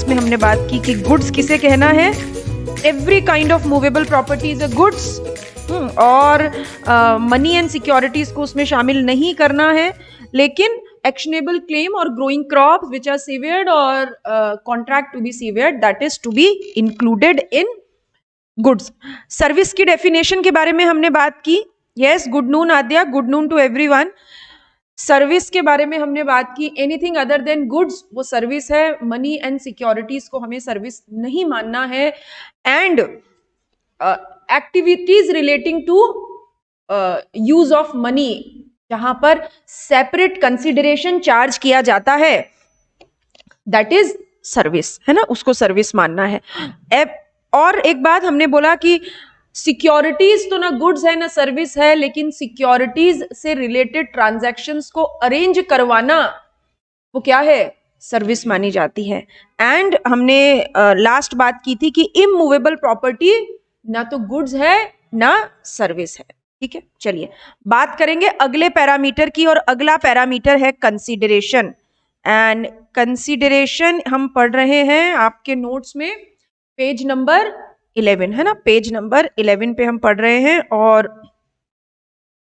Class में हमने बात की कि गुड्स किसे कहना है, every kind of movable property is a goods, और मनी एंड सिक्योरिटीज को उसमें शामिल नहीं करना है, लेकिन एक्शनेबल क्लेम और growing crop which are severed और contract to be severed, that is to be included in goods. Service की डेफिनेशन के बारे में हमने बात की। Yes, good noon Aadya, good noon to everyone. Service के बारे में हमने बात की, एनीथिंग अदर देन गुड्स वो सर्विस है, मनी एंड सिक्योरिटीज को हमें सर्विस नहीं मानना है, and activities relating to use of money जहां पर सेपरेट कंसिडरेशन चार्ज किया जाता है, दैट इज सर्विस, है ना, उसको सर्विस मानना है। और एक बात हमने बोला कि सिक्योरिटीज तो ना गुड्स है ना सर्विस है, लेकिन सिक्योरिटीज से रिलेटेड ट्रांजैक्शंस को अरेंज करवाना वो क्या है, सर्विस मानी जाती है। एंड हमने लास्ट बात की थी कि इमूवेबल प्रॉपर्टी ना तो गुड्स है ना सर्विस है। ठीक है, चलिए बात करेंगे अगले पैरामीटर की, और अगला पैरामीटर है कंसीडरेशन। एंड कंसीडरेशन हम पढ़ रहे हैं आपके नोट्स में पेज नंबर 11, है ना, पेज नंबर 11 पे हम पढ़ रहे हैं, और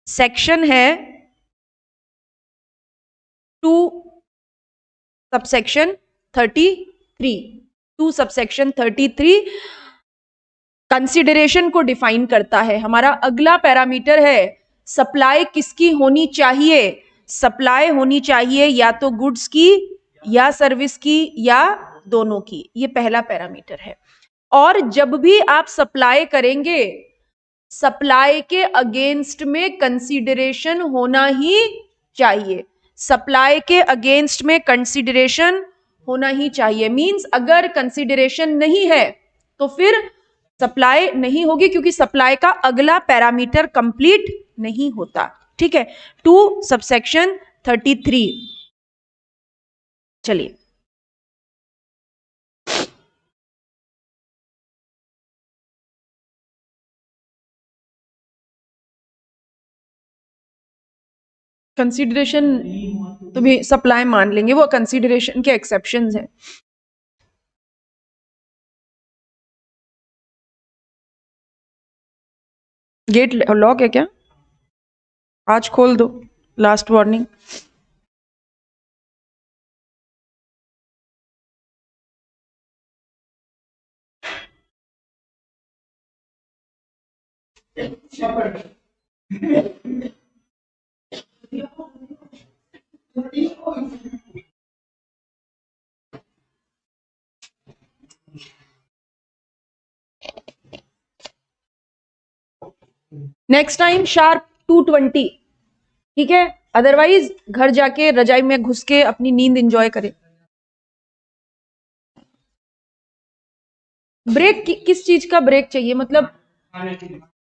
सेक्शन है 2 सबसेक्शन 33, 2 सबसेक्शन 33 कंसीडरेशन को डिफाइन करता है। हमारा अगला पैरामीटर है सप्लाई किसकी होनी चाहिए, सप्लाई होनी चाहिए या तो गुड्स की या सर्विस की या दोनों की, ये पहला पैरामीटर है। और जब भी आप सप्लाई करेंगे, सप्लाई के अगेंस्ट में कंसीडरेशन होना ही चाहिए, सप्लाई के अगेंस्ट में कंसीडरेशन होना ही चाहिए। मींस अगर कंसीडरेशन नहीं है तो फिर सप्लाई नहीं होगी, क्योंकि सप्लाई का अगला पैरामीटर कंप्लीट नहीं होता। ठीक है, 2 सबसेक्शन 33। चलिए कंसीडरेशन तो भी सप्लाई मान लेंगे, वो कंसीडरेशन के एक्सेप्शंस हैं। गेट लॉक है क्या? आज खोल दो, last warning. Next time sharp 2:20, ठीक है, अदरवाइज घर जाके रजाई में घुस के अपनी नींद एंजॉय करें। ब्रेक किस चीज का ब्रेक चाहिए, मतलब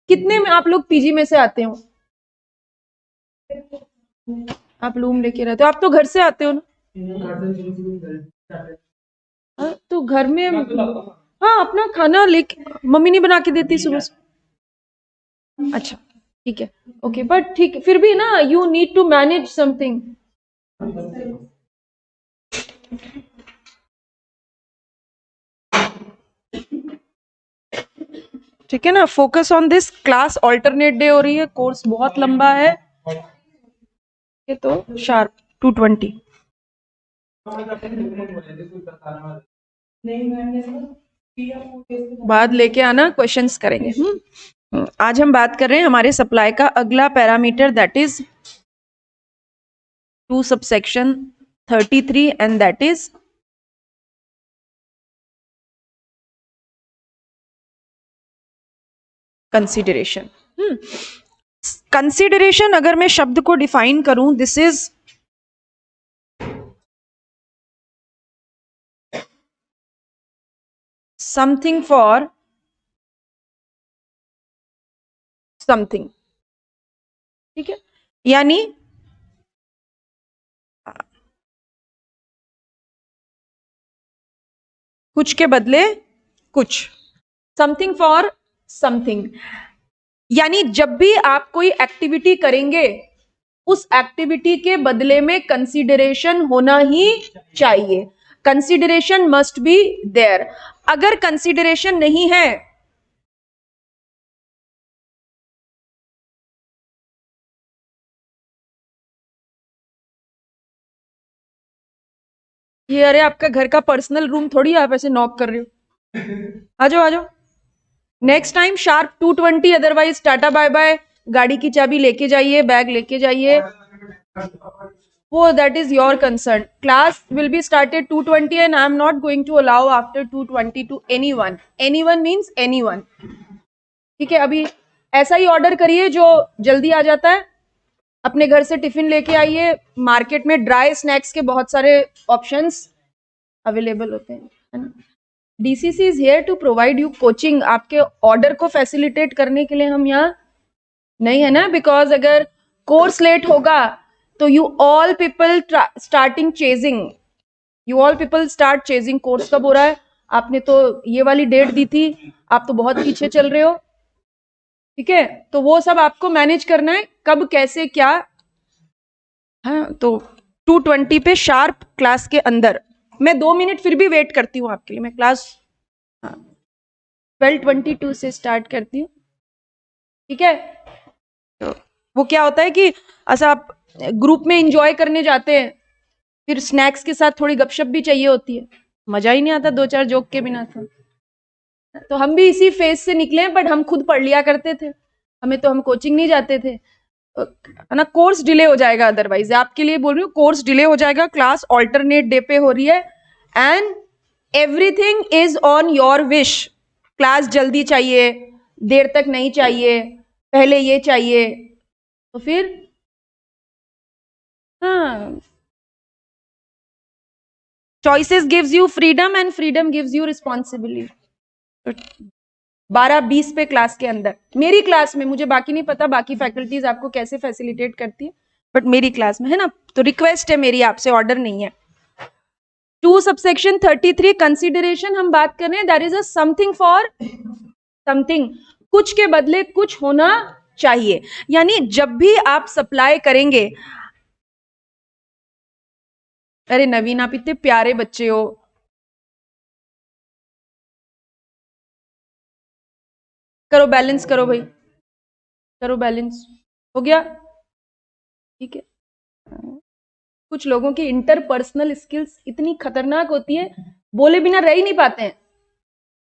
कितने में आप लोग पीजी में से आते हो? आप रूम लेके रहते हो, आप तो घर से आते हो ना? तो घर में हाँ अपना खाना लेके, मम्मी नहीं बना के देती सुबह से? अच्छा ठीक है, ओके, बट ठीक फिर भी ना, you need to manage something. ठीक है ना, focus on this. Class alternate day हो रही है, कोर्स बहुत लंबा है, ये तो शार्प 2:20। बाद लेके आना, क्वेश्चंस करेंगे। आज हम बात कर रहे हैं हमारे सप्लाई का अगला parameter, that is 2 subsection 33, and that is consideration. Consideration अगर मैं शब्द को डिफाइन करूं, this is something for something. ठीक है, यानी कुछ के बदले कुछ, समथिंग फॉर समथिंग। यानी जब भी आप कोई एक्टिविटी करेंगे, उस एक्टिविटी के बदले में कंसीडरेशन होना ही चाहिए। Consideration must be there. अगर कंसिडरेशन नहीं है, ये अरे आपका घर का पर्सनल रूम थोड़ी आप ऐसे नॉक कर रहे हो। आ जाओ आ जाओ, next time sharp 2:20, otherwise tata bye bye. गाड़ी की चाबी लेके जाइए, बैग लेके जाइए, वो that is your concern. Class will be started 2:20 and I am not going to allow after 2:20 to anyone. Anyone means anyone, ठीक है। अभी ऐसा ही ऑर्डर करिए जो जल्दी आ जाता है। अपने घर से टिफिन लेके आइए, मार्केट में ड्राई स्नैक्स के बहुत सारे ऑप्शंस अवेलेबल होते हैं, है ना। DCC is here to provide you coaching. आपके ऑर्डर को फैसिलिटेट करने के लिए हम यहाँ नहीं है ना, बिकॉज अगर कोर्स लेट होगा तो you all people starting chasing, you all people start chasing. Course कब हो रहा है, आपने तो ये वाली डेट दी थी, आप तो बहुत पीछे चल रहे हो, ठीक है। तो वो सब आपको मैनेज करना है, कब कैसे क्या, हाँ। तो 2:20 पे शार्प क्लास के अंदर, मैं 2 मिनट फिर भी वेट करती हूँ आपके लिए। मैं क्लास 12:22 से स्टार्ट करती हूँ, ठीक है। तो वो क्या होता है कि ऐसा आप ग्रुप में एंजॉय करने जाते हैं, फिर स्नैक्स के साथ थोड़ी गपशप भी चाहिए होती है, मजा ही नहीं आता 2-4 जोक के बिना। तो हम भी इसी फेज से निकले, बट हम खुद पढ़ लिया करते थे, हमें तो हम कोचिंग नहीं जाते थे, है ना। कोर्स डिले हो जाएगा, अदरवाइज आपके लिए बोल रही हूँ, कोर्स डिले हो जाएगा। क्लास ऑल्टरनेट डे पे हो रही है and everything is on your wish. Class जल्दी चाहिए, देर तक नहीं चाहिए, पहले ये चाहिए, तो फिर हाँ, choices gives you freedom and freedom gives you responsibility. 12:20 पे क्लास के अंदर, मेरी क्लास में, मुझे बाकी नहीं पता बाकी फैकल्टीज आपको कैसे फैसिलिटेट करती है, बट मेरी क्लास में, है ना। तो रिक्वेस्ट है मेरी आपसे, ऑर्डर नहीं है। 2 सबसेक्शन 33 कंसिडरेशन हम बात कर रहे हैं, that is a something for something, कुछ के बदले कुछ होना चाहिए। यानी जब भी आप सप्लाई करेंगे, अरे नवीन आप इतने प्यारे बच्चे हो, करो बैलेंस, करो भाई, करो बैलेंस, हो गया, ठीक है। कुछ लोगों की इंटरपर्सनल स्किल्स इतनी खतरनाक होती है, बोले बिना रह ही नहीं पाते हैं,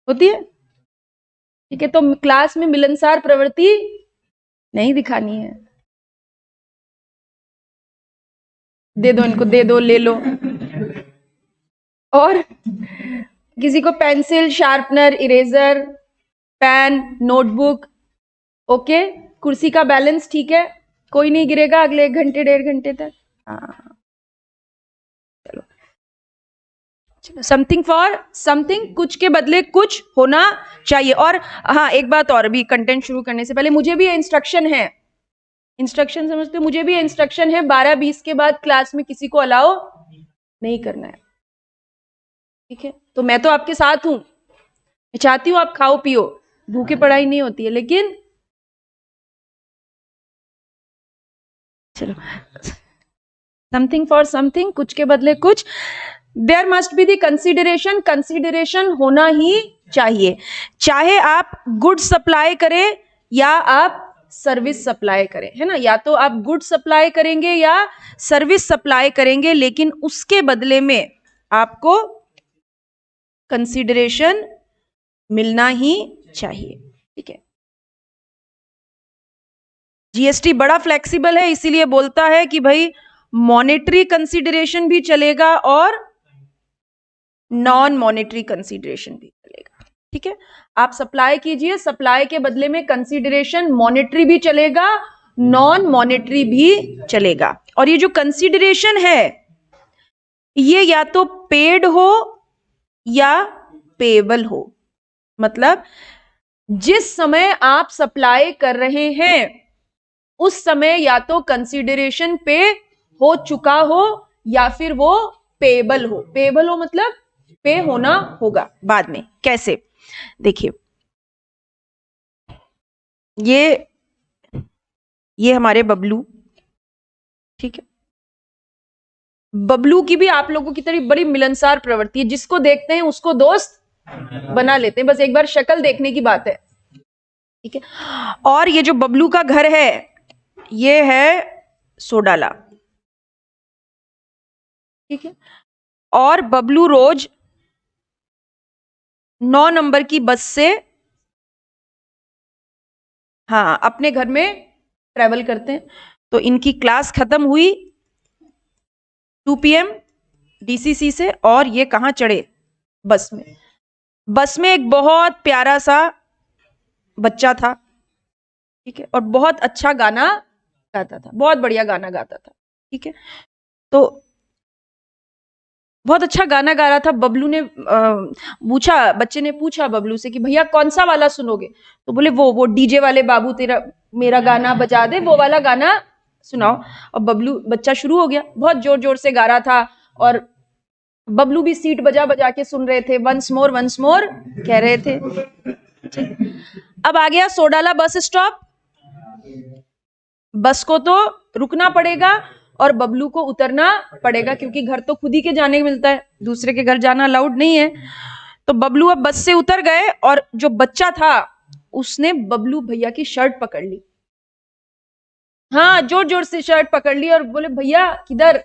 होती है, ठीक है। तो क्लास में मिलनसार प्रवृत्ति नहीं दिखानी है, दे दो इनको, दे दो, ले लो। और किसी को pencil, sharpener, eraser, pen, notebook, okay. कुर्सी का बैलेंस ठीक है, कोई नहीं गिरेगा अगले 1 घंटे 1.5 घंटे तक, हाँ। चलो, समथिंग फॉर समथिंग, कुछ के बदले कुछ होना चाहिए। और हाँ, एक बात और, भी कंटेंट शुरू करने से पहले मुझे भी इंस्ट्रक्शन है, इंस्ट्रक्शन समझते हो, मुझे भी इंस्ट्रक्शन है, 12:20 के बाद क्लास में किसी को अलाउ नहीं करना है, ठीक है। तो मैं तो आपके साथ हूं, मैं चाहती हूं आप खाओ पियो, भूखे पढ़ाई नहीं होती है, लेकिन चलो, समथिंग फॉर समथिंग, कुछ के बदले कुछ, there must be the consideration, consideration होना ही चाहिए, चाहे आप गुड सप्लाई करें या आप सर्विस सप्लाई करें, है ना। या तो आप गुड सप्लाई करेंगे या सर्विस सप्लाई करेंगे, लेकिन उसके बदले में आपको कंसिडरेशन मिलना ही चाहिए, ठीक है। जीएसटी बड़ा फ्लेक्सिबल है, इसीलिए बोलता है कि भाई मॉनेटरी कंसिडरेशन भी चलेगा और नॉन मॉनेटरी कंसिडरेशन भी चलेगा, ठीक है। आप सप्लाई कीजिए, सप्लाई के बदले में कंसिडरेशन, मॉनेटरी भी चलेगा, नॉन मॉनेटरी भी चलेगा। और ये जो कंसिडरेशन है, ये या तो पेड हो या पेएबल हो, मतलब जिस समय आप सप्लाई कर रहे हैं उस समय या तो कंसिडरेशन पे हो चुका हो या फिर वो पेएबल हो। पेएबल हो मतलब पे होना होगा बाद में। कैसे, देखिए, ये हमारे बबलू, ठीक है। बबलू की भी आप लोगों की तरह बड़ी मिलनसार प्रवृत्ति है, जिसको देखते हैं उसको दोस्त बना लेते हैं, बस एक बार शक्ल देखने की बात है, ठीक है। और ये जो बबलू का घर है ये है सोडाला, ठीक है। और बबलू रोज 9 नंबर की बस से हाँ अपने घर में ट्रेवल करते हैं। तो इनकी क्लास खत्म हुई 2 PM DCC से, और ये कहां चढ़े? बस में। बस में एक बहुत प्यारा सा बच्चा था, ठीक है, और बहुत अच्छा गाना गाता था, बहुत बढ़िया गाना गाता था, ठीक है। तो बहुत अच्छा गाना गा रहा था। बबलू ने पूछा, बच्चे ने पूछा बबलू से कि भैया कौन सा वाला सुनोगे? तो बोले वो डीजे वाले बाबू तेरा मेरा गाना बजा दे, वो वाला गाना सुनाओ। और बबलू बच्चा शुरू हो गया, बहुत जोर जोर से गा रहा था, और बबलू भी सीट बजा बजा के सुन रहे थे, वंस मोर कह रहे थे। अब आ गया सोडाला बस स्टॉप। बस को तो रुकना पड़ेगा और बबलू को उतरना पड़ेगा, क्योंकि घर तो खुद ही के जाने मिलता है, दूसरे के घर जाना अलाउड नहीं है। तो बबलू अब बस से उतर गए, और जो बच्चा था उसने बबलू भैया की शर्ट पकड़ ली, हाँ जोर जोर से शर्ट पकड़ ली, और बोले भैया किधर?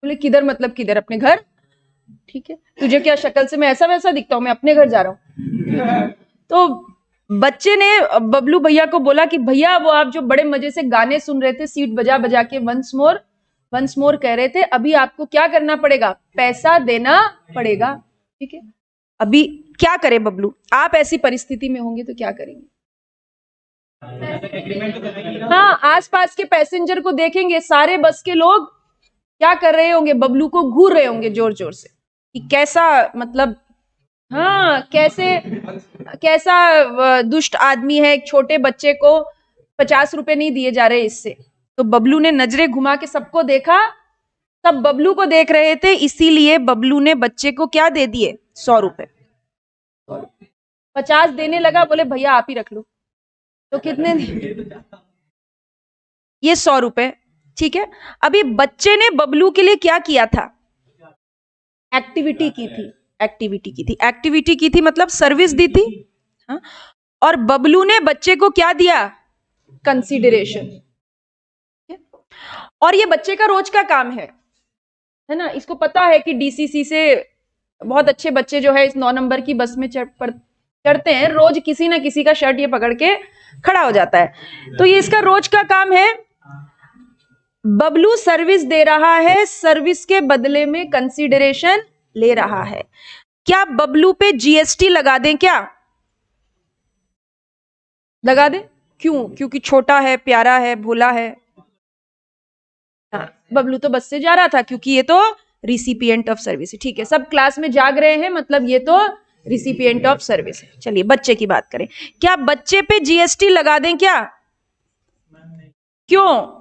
बोले किधर मतलब किधर? अपने घर, ठीक है। तुझे क्या शक्ल से मैं ऐसा वैसा दिखता हूं? मैं अपने घर जा रहा हूं। तो बच्चे ने बबलू भैया को बोला कि भैया वो आप जो बड़े मजे से गाने सुन रहे थे, सीट बजा बजा के वंस मोर कह रहे थे, अभी आपको क्या करना पड़ेगा? पैसा देना पड़ेगा, ठीक है। अभी क्या करे बबलू? आप ऐसी परिस्थिति में होंगे तो क्या करेंगे? हाँ, आसपास के पैसेंजर को देखेंगे, सारे बस के लोग क्या कर रहे होंगे? बबलू को घूर रहे होंगे जोर जोर से कि कैसा मतलब, हाँ कैसा दुष्ट आदमी है, एक छोटे बच्चे को 50 रुपए नहीं दिए जा रहे इससे। तो बबलू ने नजरें घुमा के सबको देखा, सब बबलू को देख रहे थे, इसीलिए बबलू ने बच्चे को क्या दे दिए? 100 रुपए। 50 देने लगा, बोले भैया आप ही रख लो। तो कितने? ये 100 रुपए, ठीक है। अभी बच्चे ने बबलू के लिए क्या किया था? एक्टिविटी की थी मतलब सर्विस दी थी, हाँ? और बबलू ने बच्चे को क्या दिया? कंसीडरेशन। और ये बच्चे का रोज का काम है ना, इसको पता है कि DCC से बहुत अच्छे बच्चे जो है इस 9 नंबर की बस में चढ़ते हैं, रोज किसी ना किसी का शर्ट ये पकड़ के खड़ा हो जाता है। तो ये इसका रोज का काम है। बबलू सर्विस दे रहा है, सर्विस के बदले में कंसीडरेशन ले रहा है। क्या बबलू पे GST लगा दें? क्या लगा दें? क्यों? क्योंकि छोटा है, प्यारा है, भोला है। हाँ, बबलू तो बस से जा रहा था, क्योंकि ये तो रिसिपिएंट ऑफ सर्विस है, ठीक है। सब क्लास में जाग रहे हैं, मतलब ये तो रिसिपिएंट ऑफ सर्विस है। चलिए बच्चे की बात करें, क्या बच्चे पे GST लगा दें? क्या? क्यों?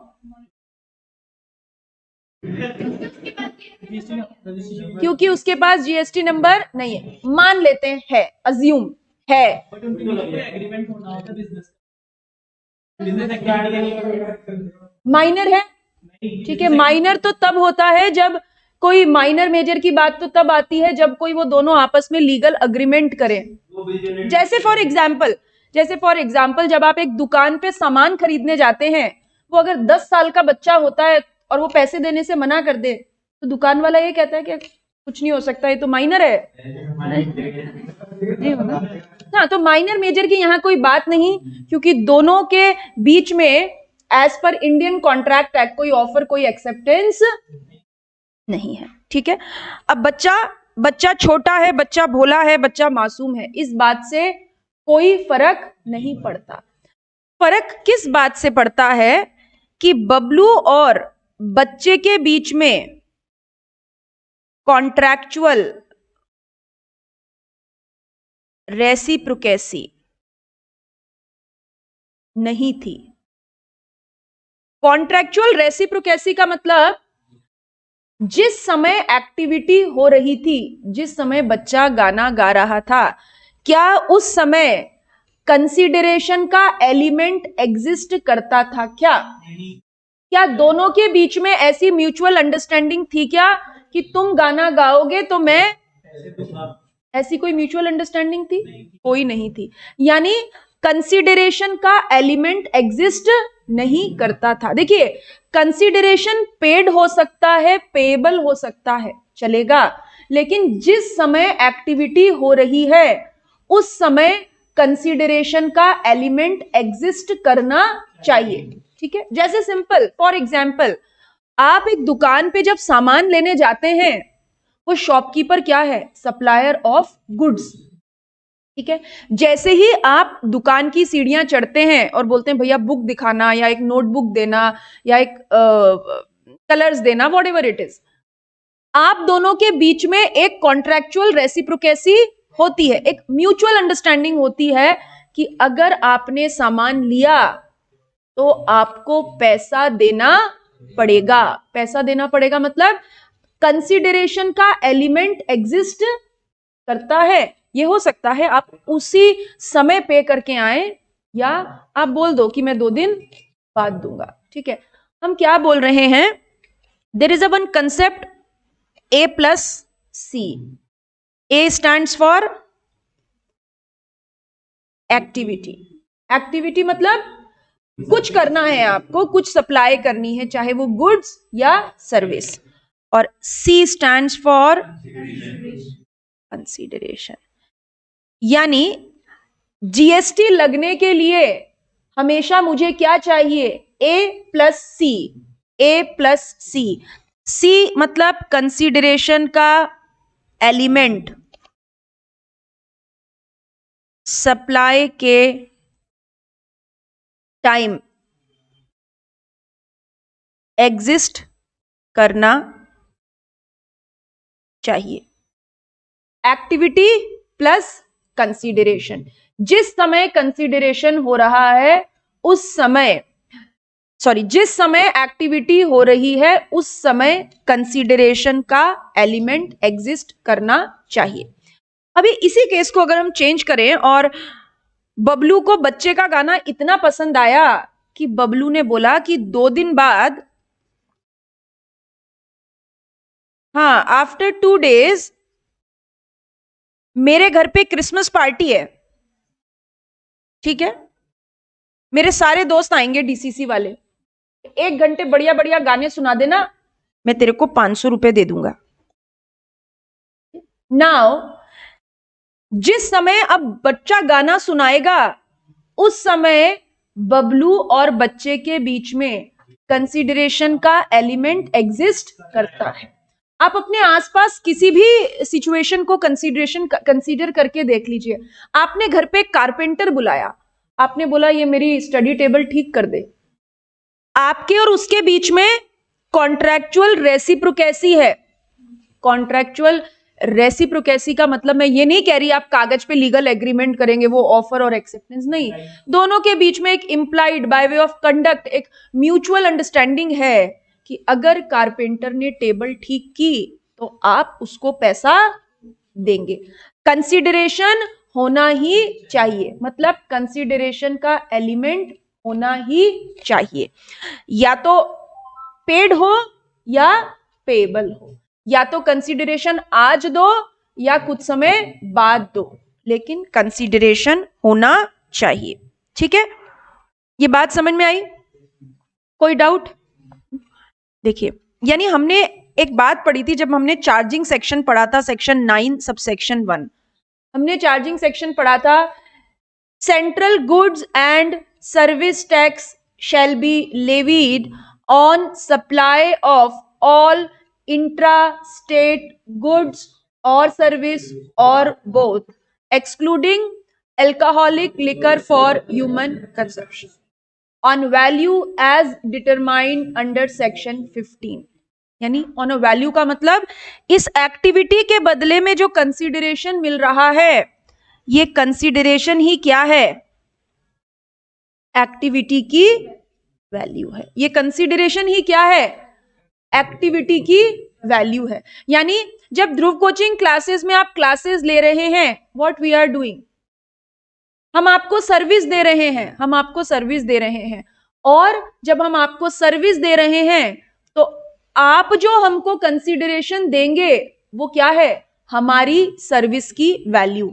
क्योंकि उसके पास GST नंबर नहीं है। मान लेते हैं, अज्यूम है, माइनर है, ठीक है। माइनर तो तब होता है जब कोई माइनर मेजर की बात तो तब आती है जब कोई वो दोनों आपस में लीगल अग्रीमेंट करें। जैसे फॉर एग्जाम्पल जब आप एक दुकान पे सामान खरीदने जाते हैं, वो अगर 10 साल का बच्चा होता है और वो पैसे देने से मना कर दे, तो दुकान वाला ये कहता है कि कुछ नहीं हो सकता, ये तो माइनर है। नहीं होता ना, तो माइनर मेजर की यहाँ कोई बात नहीं, क्योंकि दोनों के बीच में as per Indian contract act कोई ऑफर, कोई एक्सेप्टेंस नहीं है, ठीक है। अब बच्चा छोटा है, बच्चा भोला है, बच्चा मासूम है, इस बात से कोई फर्क नहीं पड़ता। फर्क किस बात से पड़ता है कि बबलू और बच्चे के बीच में कॉन्ट्रैक्चुअल रेसिप्रोकेसी नहीं थी। कॉन्ट्रैक्चुअल रेसिप्रोकेसी का मतलब जिस समय एक्टिविटी हो रही थी, जिस समय बच्चा गाना गा रहा था, क्या उस समय कंसीडरेशन का एलिमेंट एग्जिस्ट करता था? क्या क्या दोनों के बीच में ऐसी म्यूचुअल अंडरस्टैंडिंग थी क्या कि तुम गाना गाओगे तो मैं, ऐसी कोई म्यूचुअल अंडरस्टैंडिंग थी? कोई नहीं थी। यानी कंसीडरेशन का एलिमेंट एग्जिस्ट नहीं करता था। देखिए, कंसीडरेशन पेड हो सकता है, पेएबल हो सकता है, चलेगा, लेकिन जिस समय एक्टिविटी हो रही है उस समय कंसीडरेशन का एलिमेंट एग्जिस्ट करना चाहिए। ठीक है, जैसे सिंपल फॉर एग्जाम्पल, आप एक दुकान पे जब सामान लेने जाते हैं, वो शॉपकीपर क्या है? Supplier of goods. ठीक है, जैसे ही आप दुकान की सीढ़ियां चढ़ते हैं और बोलते हैं भैया बुक दिखाना या एक नोटबुक देना या एक कलर्स देना, वॉट एवर इट इज, आप दोनों के बीच में एक कॉन्ट्रैक्चुअल रेसिप्रोकेसी होती है, एक म्यूचुअल अंडरस्टैंडिंग होती है कि अगर आपने सामान लिया तो आपको पैसा देना पड़ेगा। पैसा देना पड़ेगा मतलब कंसीडरेशन का एलिमेंट एग्जिस्ट करता है। ये हो सकता है आप उसी समय पे करके आए या आप बोल दो कि मैं 2 दिन बाद दूंगा। ठीक है, हम क्या बोल रहे हैं? There is a one concept A plus C. A stands for activity. Activity मतलब कुछ करना है आपको, कुछ सप्लाई करनी है, चाहे वो गुड्स या सर्विस। और C stands for कंसीडरेशन। यानी जीएसटी लगने के लिए हमेशा मुझे क्या चाहिए? A plus C। A plus C। C मतलब कंसीडरेशन का एलिमेंट सप्लाई के टाइम एग्जिस्ट करना चाहिए। एक्टिविटी प्लस कंसीडरेशन, जिस समय कंसीडरेशन हो रहा है उस समय, जिस समय एक्टिविटी हो रही है उस समय कंसीडरेशन का एलिमेंट एग्जिस्ट करना चाहिए। अभी इसी केस को अगर हम चेंज करें और बबलू को बच्चे का गाना इतना पसंद आया कि बबलू ने बोला कि 2 दिन बाद, हाँ, आफ्टर 2 days मेरे घर पे क्रिसमस पार्टी है। ठीक है, मेरे सारे दोस्त आएंगे डीसीसी वाले, 1 घंटे बढ़िया बढ़िया गाने सुना देना, मैं तेरे को 500 रुपए दे दूंगा। नाउ जिस समय अब बच्चा गाना सुनाएगा उस समय बबलू और बच्चे के बीच में कंसीडरेशन का एलिमेंट एग्जिस्ट करता है। आप अपने आसपास किसी भी सिचुएशन को कंसीडर करके देख लीजिए। आपने घर पे कारपेंटर बुलाया, आपने बोला ये मेरी स्टडी टेबल ठीक कर दे। आपके और उसके बीच में कॉन्ट्रैक्चुअल रेसिप्रोकेसी है। कॉन्ट्रैक्चुअल रेसिप्रोकेसी का मतलब मैं ये नहीं कह रही आप कागज पे लीगल एग्रीमेंट करेंगे, वो ऑफर और एक्सेप्टेंस नहीं, दोनों के बीच में एक implied by way of conduct एक म्यूचुअल अंडरस्टैंडिंग है कि अगर कारपेंटर ने टेबल ठीक की तो आप उसको पैसा देंगे। कंसीडरेशन होना ही चाहिए, मतलब कंसीडरेशन का एलिमेंट होना ही चाहिए, या तो पेड हो या पेएबल हो, या तो कंसीडरेशन आज दो या कुछ समय बाद दो, लेकिन कंसीडरेशन होना चाहिए। ठीक है, ये बात समझ में आई? कोई डाउट? देखिए, यानी हमने एक बात पढ़ी थी जब हमने चार्जिंग सेक्शन पढ़ा था, सेक्शन 9 सबसेक्शन 1, हमने चार्जिंग सेक्शन पढ़ा था। Central goods and service tax shall be levied on supply of all intra-state goods or service or both, excluding alcoholic liquor for human consumption, on value as determined under section 15। यानी on a value का मतलब इस activity के बदले में जो consideration मिल रहा है, ये कंसीडरेशन ही क्या है? एक्टिविटी की वैल्यू है। ये कंसीडरेशन ही क्या है? एक्टिविटी की वैल्यू है। यानी जब ध्रुव कोचिंग क्लासेस में आप क्लासेस ले रहे हैं, व्हाट वी आर डूइंग, हम आपको सर्विस दे रहे हैं, हम आपको सर्विस दे रहे हैं, और जब हम आपको सर्विस दे रहे हैं तो आप जो हमको कंसीडरेशन देंगे वो क्या है, हमारी सर्विस की वैल्यू।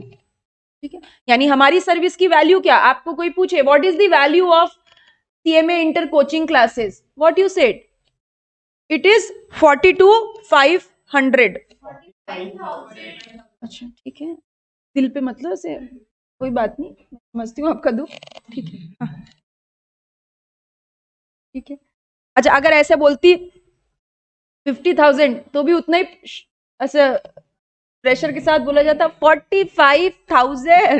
ठीक है, यानी हमारी सर्विस की वैल्यू क्या, आपको कोई पूछे what is the value of CMA inter coaching classes, what you said, it is 42,500। अच्छा ठीक है, दिल पे मतलब से कोई बात नहीं, समझती हूँ आपका दुख। ठीक है हाँ, ठीक है। अच्छा अगर ऐसे बोलती 50,000 तो भी उतना ही ऐसा प्रेशर के साथ बोला जाता 45,000।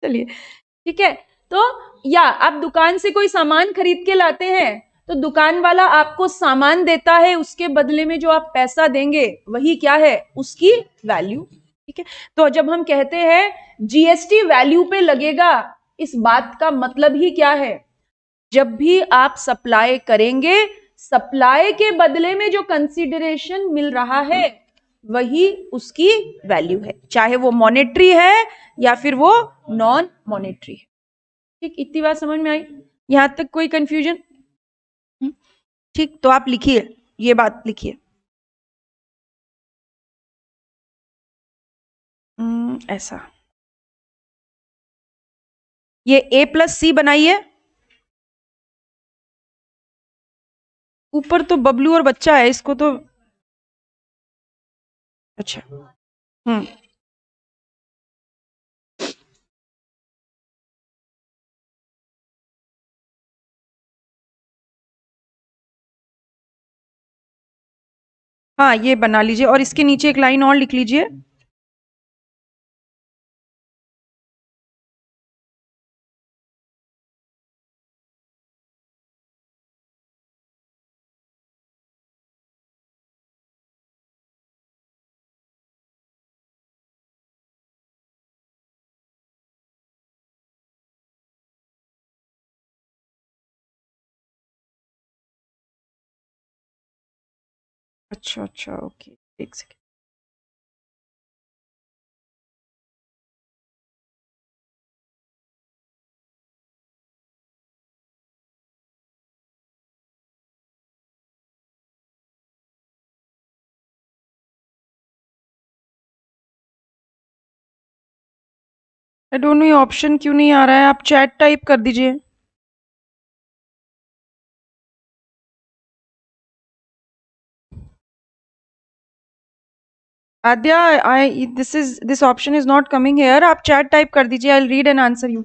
चलिए ठीक है। तो या आप दुकान से कोई सामान खरीद के लाते हैं तो दुकान वाला आपको सामान देता है, उसके बदले में जो आप पैसा देंगे वही क्या है, उसकी वैल्यू। ठीक है, तो जब हम कहते हैं जीएसटी वैल्यू पे लगेगा, इस बात का मतलब ही क्या है, जब भी आप सप्लाई करेंगे, सप्लाई के बदले में जो कंसीडरेशन मिल रहा है वही उसकी वैल्यू है, चाहे वो मॉनेटरी है या फिर वो नॉन मॉनेटरी है। ठीक, इतनी बात समझ में आई, यहां तक कोई कंफ्यूजन? ठीक, तो आप लिखिए, ये बात लिखिए। ऐसा ये A+C बनाइए, ऊपर तो बबलू और बच्चा है, इसको तो अच्छा हाँ ये बना लीजिए और इसके नीचे एक लाइन और लिख लीजिए। अच्छा अच्छा ओके, एक सेकेंड। आई डोंट नो ये ऑप्शन क्यों नहीं आ रहा है, आप चैट टाइप कर दीजिए। Aadya I this option is not coming here, आप चैट टाइप कर दीजिए, I will read and answer you.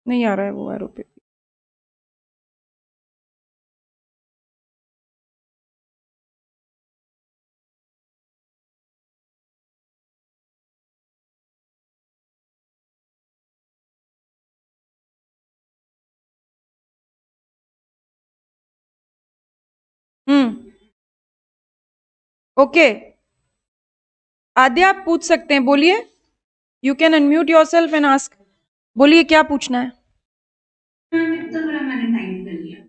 नहीं आ रहा है वो एरो पे। ओके आद्या आप पूछ सकते हैं, बोलिए, you can unmute your self and ask, बोलिए क्या पूछना है। इतना बड़ा मैंने टाइप कर लिया।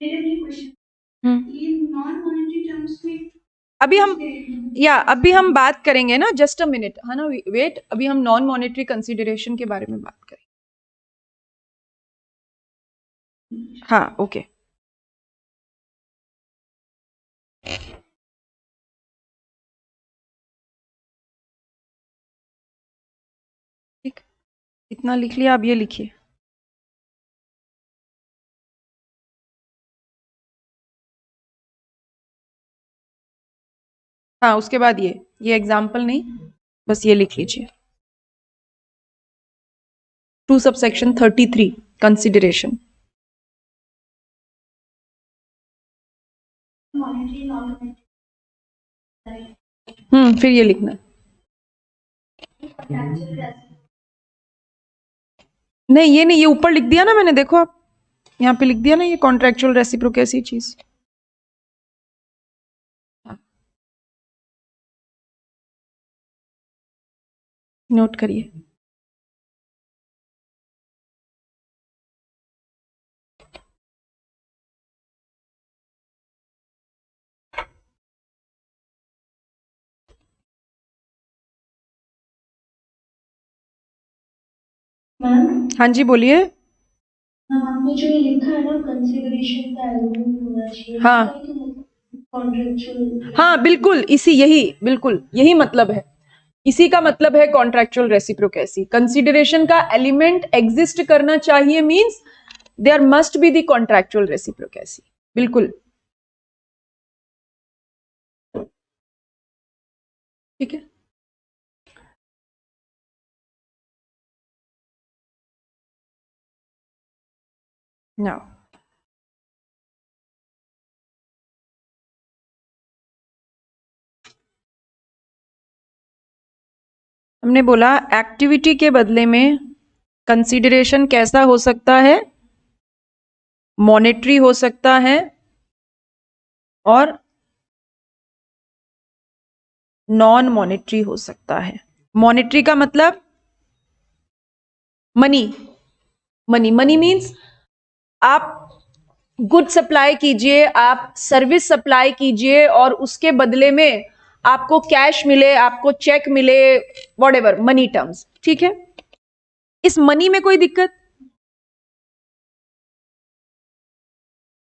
मेरा ये क्वेश्चन, ये नॉन मॉनेटरी टर्म्स में अभी हम बात करेंगे ना, जस्ट अ मिनट है ना, वेट, अभी हम नॉन मॉनेटरी कंसीडरेशन के बारे में बात करेंगे। हाँ ओके ठीक, इतना लिख लिया, अब ये लिखिए। हाँ उसके बाद ये एग्जाम्पल नहीं, बस ये लिख लीजिए। To subsection 33 consideration. फिर ये लिखना, नहीं ये नहीं, ये ऊपर लिख दिया ना मैंने, देखो आप यहाँ पे लिख दिया ना, ये कॉन्ट्रेक्चुअल रेसिप्रोकेसी चीज। नोट करिए। मैम हाँ जी बोलिए। आपने जो ये लिखा है ना कंसिडरेशन का एलिमेंट होना चाहिए, हाँ कॉन्ट्रेक्चुअल। हाँ बिल्कुल, बिल्कुल यही मतलब है, इसी का मतलब है कॉन्ट्रेक्चुअल रेसिप्रोकेसी। कंसिडरेशन का एलिमेंट एग्जिस्ट करना चाहिए means there must be the contractual reciprocity. बिल्कुल ठीक है। नाउ हमने बोला एक्टिविटी के बदले में कंसीडरेशन कैसा हो सकता है, मॉनेटरी हो सकता है और नॉन मॉनेटरी हो सकता है। मॉनेटरी का मतलब मनी, मनी मीन्स आप गुड सप्लाई कीजिए, आप सर्विस सप्लाई कीजिए और उसके बदले में आपको कैश मिले, आपको चेक मिले, व्हाटएवर मनी टर्म्स, ठीक है। इस मनी में कोई दिक्कत?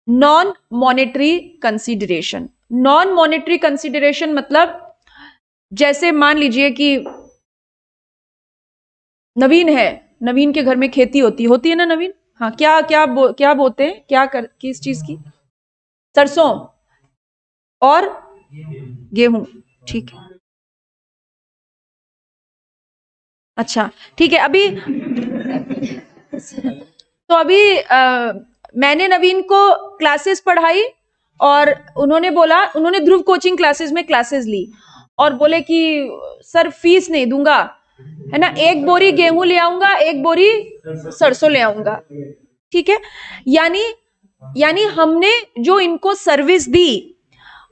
Non monetary consideration, non monetary consideration मतलब जैसे मान लीजिए कि नवीन है, नवीन के घर में खेती होती है ना नवीन, हाँ क्या क्या क्या बोते हैं, किस चीज की? सरसों और गेहूं, ठीक है। अच्छा ठीक है। अभी तो अभी मैंने नवीन को क्लासेस पढ़ाई और उन्होंने बोला, उन्होंने ध्रुव कोचिंग क्लासेस में क्लासेस ली और बोले कि सर फीस नहीं दूंगा, है ना, 1 बोरी गेहूं ले आऊंगा, 1 बोरी सरसों ले आऊंगा, ठीक है। यानी यानी हमने जो इनको सर्विस दी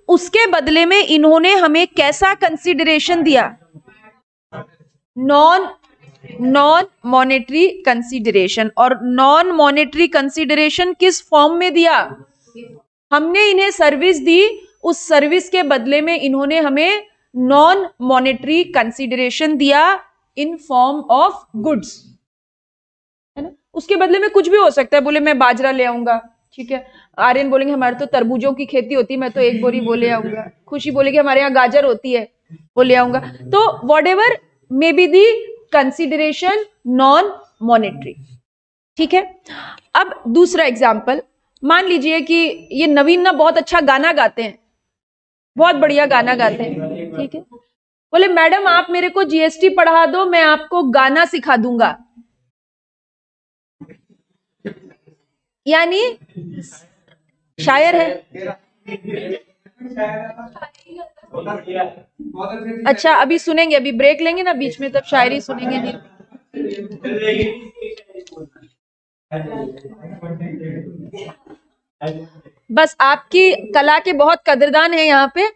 उसके बदले में इन्होंने हमें कैसा कंसीडरेशन दिया? Non non monetary consideration. और नॉन मॉनेटरी कंसीडरेशन किस फॉर्म में दिया? हमने इन्हें सर्विस दी, उस सर्विस के बदले में इन्होंने हमें नॉन मॉनेटरी कंसीडरेशन दिया इन फॉर्म ऑफ गुड्स, है ना। उसके बदले में कुछ भी हो सकता है, बोले मैं बाजरा ले आऊंगा, ठीक है। आर्यन बोलेंगे हमारे तो तरबूजों की खेती होती है, मैं तो 1 बोरी वो ले आऊंगा। खुशी बोलेगी हमारे यहाँ गाजर होती है, वो ले आऊंगा। तो what ever may be the consideration non monetary, ठीक है। अब दूसरा एग्जाम्पल, मान लीजिए कि ये नवीन ना बहुत अच्छा गाना गाते हैं, बहुत बढ़िया गाना गाते हैं, ठीक है। बोले मैडम आप मेरे को जीएसटी पढ़ा दो, मैं आपको गाना सिखा दूंगा। यानी शायर है। अच्छा अभी सुनेंगे, अभी ब्रेक लेंगे ना बीच में, तब शायरी सुनेंगे। नहीं बस आपकी कला के बहुत कदरदान है यहाँ पे,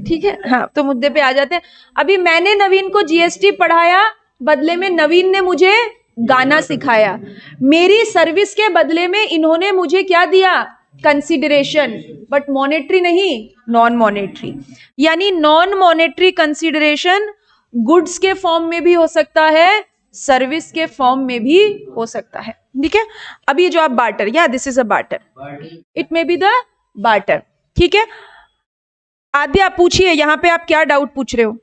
ठीक है। हाँ तो मुद्दे पे आ जाते हैं। अभी मैंने नवीन को जीएसटी पढ़ाया, बदले में नवीन ने मुझे गाना सिखाया। मेरी सर्विस के बदले में इन्होंने मुझे क्या दिया? कंसिडरेशन, बट मॉनेटरी नहीं, नॉन मॉनेटरी। यानी नॉन मॉनेटरी कंसिडरेशन गुड्स के फॉर्म में भी हो सकता है, सर्विस के फॉर्म में भी हो सकता है, ठीक है। अभी जो आप बार्टर, या this is a barter, it may be the barter, ठीक है। आद्या आप पूछिए, यहां पे आप क्या डाउट पूछ रहे हो?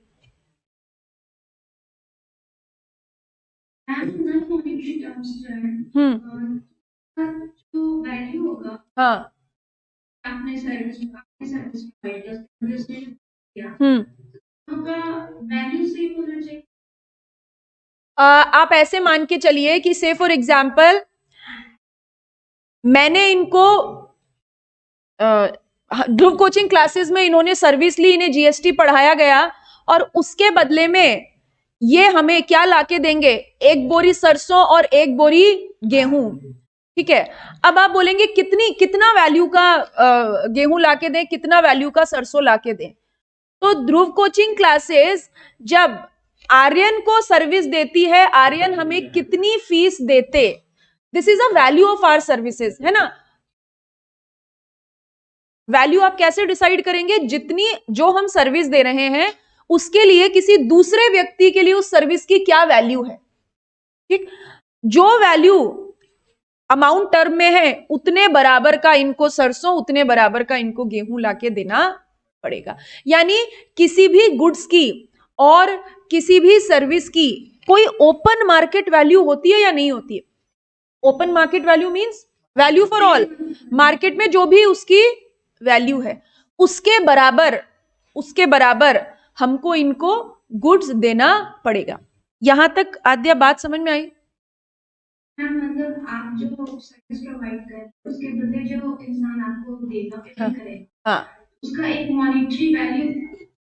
जो वैल्यू होगा हाँ आपने सर्विस प्रोवाइड किया, हम्म आपका वैल्यू सेम होना चाहिए। आप ऐसे मान के चलिए कि से फॉर एग्जाम्पल मैंने इनको ध्रुव कोचिंग क्लासेस में इन्होंने सर्विस ली, इन्हें जीएसटी पढ़ाया गया और उसके बदले में ये हमें क्या लाके देंगे? 1 बोरी सरसों और 1 बोरी गेहूं, ठीक है। अब आप बोलेंगे कितना वैल्यू का गेहूं लाके दें, कितना वैल्यू का सरसों लाके दें? तो ध्रुव कोचिंग क्लासेस जब आर्यन को सर्विस देती है, आर्यन हमें कितनी फीस देते, this is a value of our services, है ना। वैल्यू आप कैसे डिसाइड करेंगे? जितनी जो हम सर्विस दे रहे हैं उसके लिए किसी दूसरे व्यक्ति के लिए उस सर्विस की क्या वैल्यू है, ठीक। जो वैल्यू अमाउंट टर्म में है उतने बराबर का इनको सरसों, उतने बराबर का इनको गेहूं लाके देना पड़ेगा। यानी किसी भी गुड्स की और किसी भी सर्विस की कोई ओपन मार्केट वैल्यू होती है या नहीं होती है? Open market value means value for all, market में जो भी उसकी वैल्यू है उसके बराबर हमको इनको गुड्स देना पड़ेगा। यहां तक आद्या बात समझ में आई? मैम मतलब आप जो सर्विस प्रोवाइड कर रहे हैं उसके बदले जो इंसान आपको देगा पे हाँ, करेगा हाँ, उसका एक मॉनेटरी वैल्यू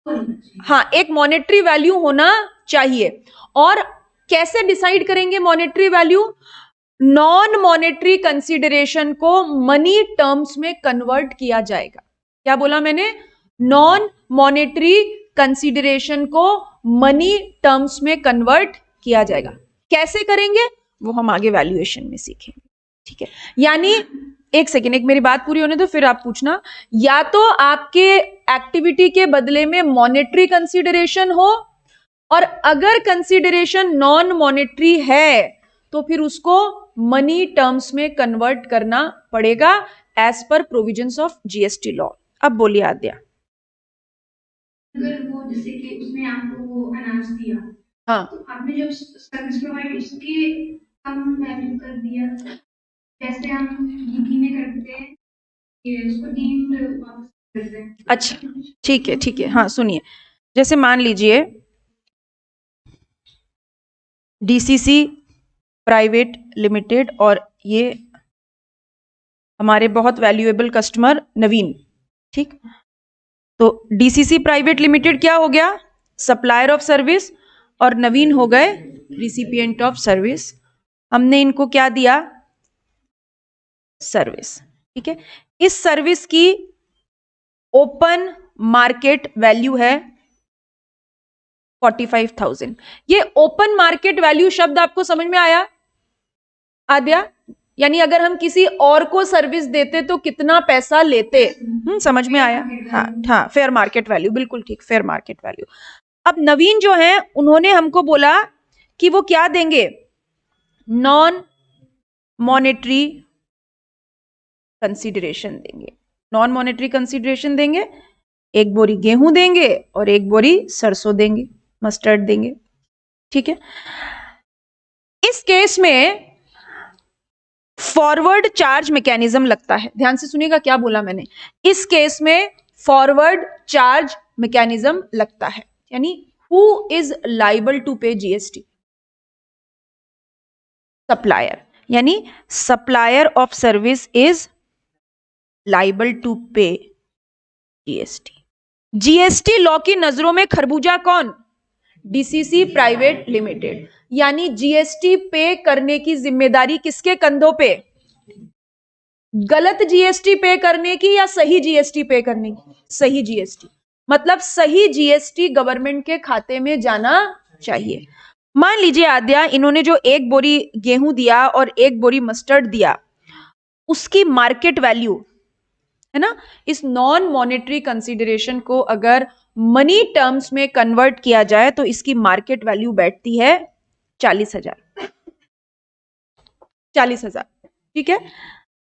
होना चाहिए। हाँ, एक मॉनेटरी वैल्यू होना चाहिए। और कैसे डिसाइड करेंगे monetary value? Non monetary consideration को मनी टर्म्स में कन्वर्ट किया जाएगा। क्या बोला मैंने? नॉन मॉनेटरी कंसीडरेशन को मनी टर्म्स में कन्वर्ट किया जाएगा। कैसे करेंगे वो हम आगे वैल्यूएशन में सीखेंगे, ठीक है? यानी एक सेकेंड, एक मेरी बात पूरी होने दो फिर आप पूछना। या तो आपके एक्टिविटी के बदले में मॉनेटरी कंसीडरेशन हो, और अगर कंसीडरेशन नॉन मॉनेटरी है तो फिर उसको मनी टर्म्स में कन्वर्ट करना पड़ेगा as per provisions of GST law. अब बोलिए आद्या। अगर वो जैसे कि उसने आपको वो अनाज दिया, हाँ, तो आपने जो सर्विस प्रोवाइड उसकी कम वैल्यू कर दिया, जैसे हम ईडी में करते हैं ये उसको डीम्ड वापस करते हैं। अच्छा, ठीक है, ठीक है। हाँ सुनिए, जैसे मान लीजिए डीसीसी प्राइवेट लिमिटेड और ये हमारे बहुत वैल्यूएबल कस्टमर नवीन, ठीक? तो डीसीसी प्राइवेट लिमिटेड क्या हो गया? सप्लायर ऑफ सर्विस, और नवीन हो गए रिसिपिएंट ऑफ सर्विस। हमने इनको क्या दिया? सर्विस, ठीक है? इस सर्विस की ओपन मार्केट वैल्यू है 45,000। ये ओपन मार्केट वैल्यू शब्द आपको समझ में आया आद्या? यानी अगर हम किसी और को सर्विस देते तो कितना पैसा लेते? समझ में आया? हाँ, हाँ, फेयर मार्केट वैल्यू, बिल्कुल ठीक, फेयर मार्केट वैल्यू। अब नवीन जो है उन्होंने हमको बोला कि वो क्या देंगे? नॉन मॉनेटरी कंसीडरेशन देंगे। नॉन मॉनेटरी कंसीडरेशन देंगे, एक बोरी गेहूं देंगे और एक बोरी सरसों देंगे, मस्टर्ड देंगे, ठीक है? इस केस में फॉरवर्ड चार्ज मैकेनिज्म लगता है। ध्यान से सुनिएगा क्या बोला मैंने। इस केस में फॉरवर्ड चार्ज मैकेनिज्म लगता है। यानी who is liable to pay GST? Supplier. यानी supplier of service is liable to pay GST. GST law की नजरों में खरबूजा कौन? DCC private limited. यानी जीएसटी पे करने की जिम्मेदारी किसके कंधों पे? गलत जीएसटी पे करने की या सही जीएसटी पे करने की? सही जीएसटी। मतलब सही जीएसटी गवर्नमेंट के खाते में जाना चाहिए। मान लीजिए आद्या, इन्होंने जो एक बोरी गेहूं दिया और एक बोरी मस्टर्ड दिया, उसकी मार्केट वैल्यू है ना, इस नॉन मॉनेटरी कंसीडरेशन को अगर मनी टर्म्स में कन्वर्ट किया जाए तो इसकी मार्केट वैल्यू बैठती है 40,000। 40,000, ठीक है?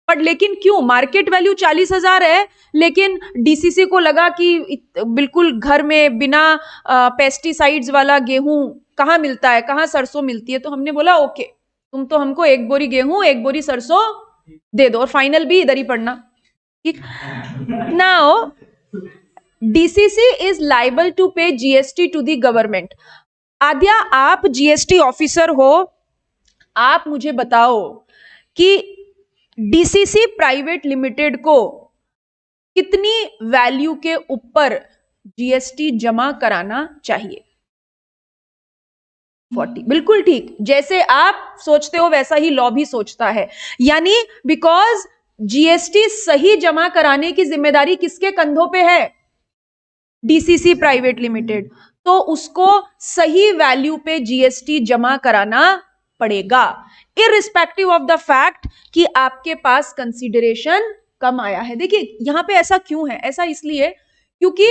पर लेकिन क्यों मार्केट वैल्यू 40,000 है, लेकिन डीसीसी को लगा कि बिल्कुल घर में बिना पेस्टिसाइड्स वाला गेहूं कहाँ मिलता है, कहाँ सरसों मिलती है, तो हमने बोला ओके, तुम तो हमको एक बोरी गेहूं एक बोरी सरसों दे दो और फाइनल भी इधर ही पढ़ना, ठीक? Now DCC is liable to pay GST to the government. Aadya, आप जीएसटी ऑफिसर हो, आप मुझे बताओ कि डीसीसी प्राइवेट लिमिटेड को कितनी वैल्यू के ऊपर जीएसटी जमा कराना चाहिए? 40। बिल्कुल ठीक, जैसे आप सोचते हो वैसा ही लॉ भी सोचता है। यानी बिकॉज जीएसटी सही जमा कराने की जिम्मेदारी किसके कंधों पे है? DCC private limited. तो उसको सही वैल्यू पे जीएसटी जमा कराना पड़ेगा, इररिस्पेक्टिव ऑफ द फैक्ट कि आपके पास कंसीडरेशन कम आया है। देखिए यहां पे ऐसा क्यों है? ऐसा इसलिए क्योंकि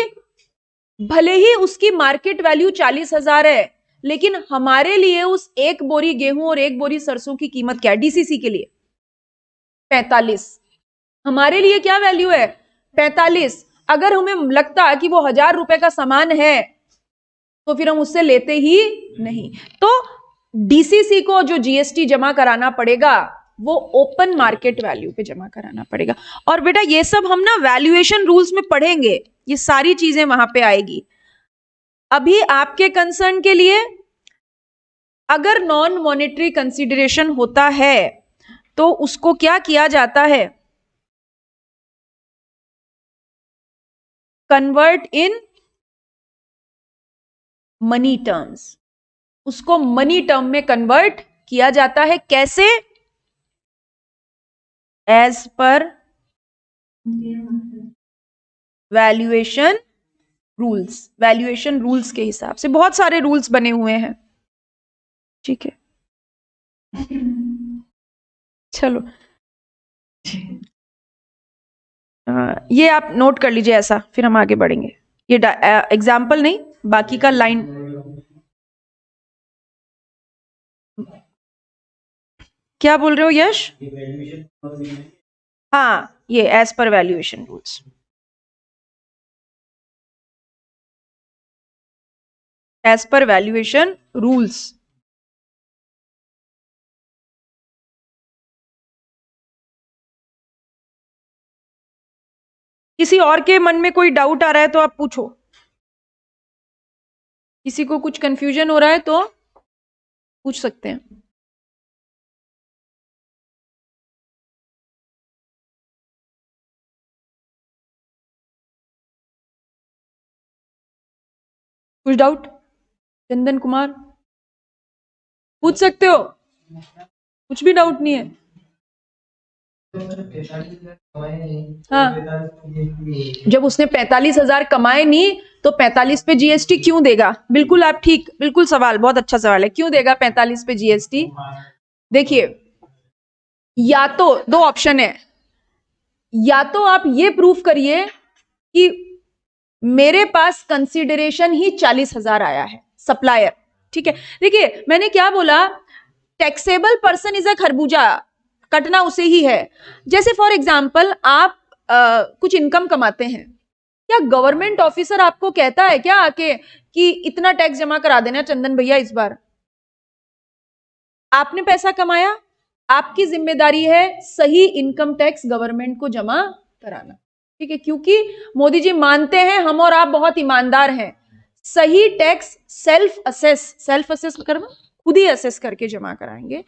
भले ही उसकी मार्केट वैल्यू 40,000 है, लेकिन हमारे लिए उस एक बोरी गेहूं और एक बोरी सरसों की कीमत क्या है डीसीसी के लिए? 45। हमारे लिए क्या वैल्यू है? 45। अगर हमें लगता कि वो 1000 रुपए का सामान है तो फिर हम उससे लेते ही नहीं। तो डीसीसी को जो जीएसटी जमा कराना पड़ेगा वो ओपन मार्केट वैल्यू पे जमा कराना पड़ेगा। और बेटा ये सब हम ना वैल्यूएशन रूल्स में पढ़ेंगे, ये सारी चीजें वहां पे आएगी। अभी आपके कंसर्न के लिए अगर नॉन मॉनेटरी कंसीडरेशन होता है तो उसको क्या किया जाता है? Convert in money terms. उसको मनी टर्म में कन्वर्ट किया जाता है। कैसे? As per valuation rules. Valuation rules के हिसाब से बहुत सारे रूल्स बने हुए हैं, ठीक है। चलो ये आप नोट कर लीजिए ऐसा, फिर हम आगे बढ़ेंगे। ये एग्जाम्पल नहीं, बाकी का लाइन। क्या बोल रहे हो यश? हाँ, ये as per valuation rules. As per valuation rules. किसी और के मन में कोई डाउट आ रहा है तो आप पूछो। किसी को कुछ कंफ्यूजन हो रहा है तो पूछ सकते हैं। कुछ डाउट? चंदन कुमार पूछ सकते हो, कुछ भी डाउट नहीं है। हाँ, जब उसने 45,000 कमाए नहीं तो 45 पे जीएसटी क्यों देगा? बिल्कुल आप ठीक, बिल्कुल सवाल बहुत अच्छा सवाल है। क्यों देगा 45 पे जीएसटी? देखिए, या तो दो ऑप्शन है, या तो आप ये प्रूफ करिए कि मेरे पास कंसीडरेशन ही 40,000 आया है, सप्लायर, ठीक है। देखिए मैंने क्या बोला, टैक्सेबल पर्सन इज अ खरबूजा, कटना उसे ही है। जैसे फॉर एग्जाम्पल आप कुछ इनकम कमाते हैं, क्या गवर्नमेंट ऑफिसर आपको कहता है क्या आके कि इतना टैक्स जमा करा देना चंदन भैया इस बार? आपने पैसा कमाया, आपकी जिम्मेदारी है सही इनकम टैक्स गवर्नमेंट को जमा कराना, ठीक है। क्योंकि मोदी जी मानते हैं हम और आप बहुत ईमानदार हैं, सही टैक्स सेल्फ असेस करना, खुद ही असेस करके जमा कराएंगे।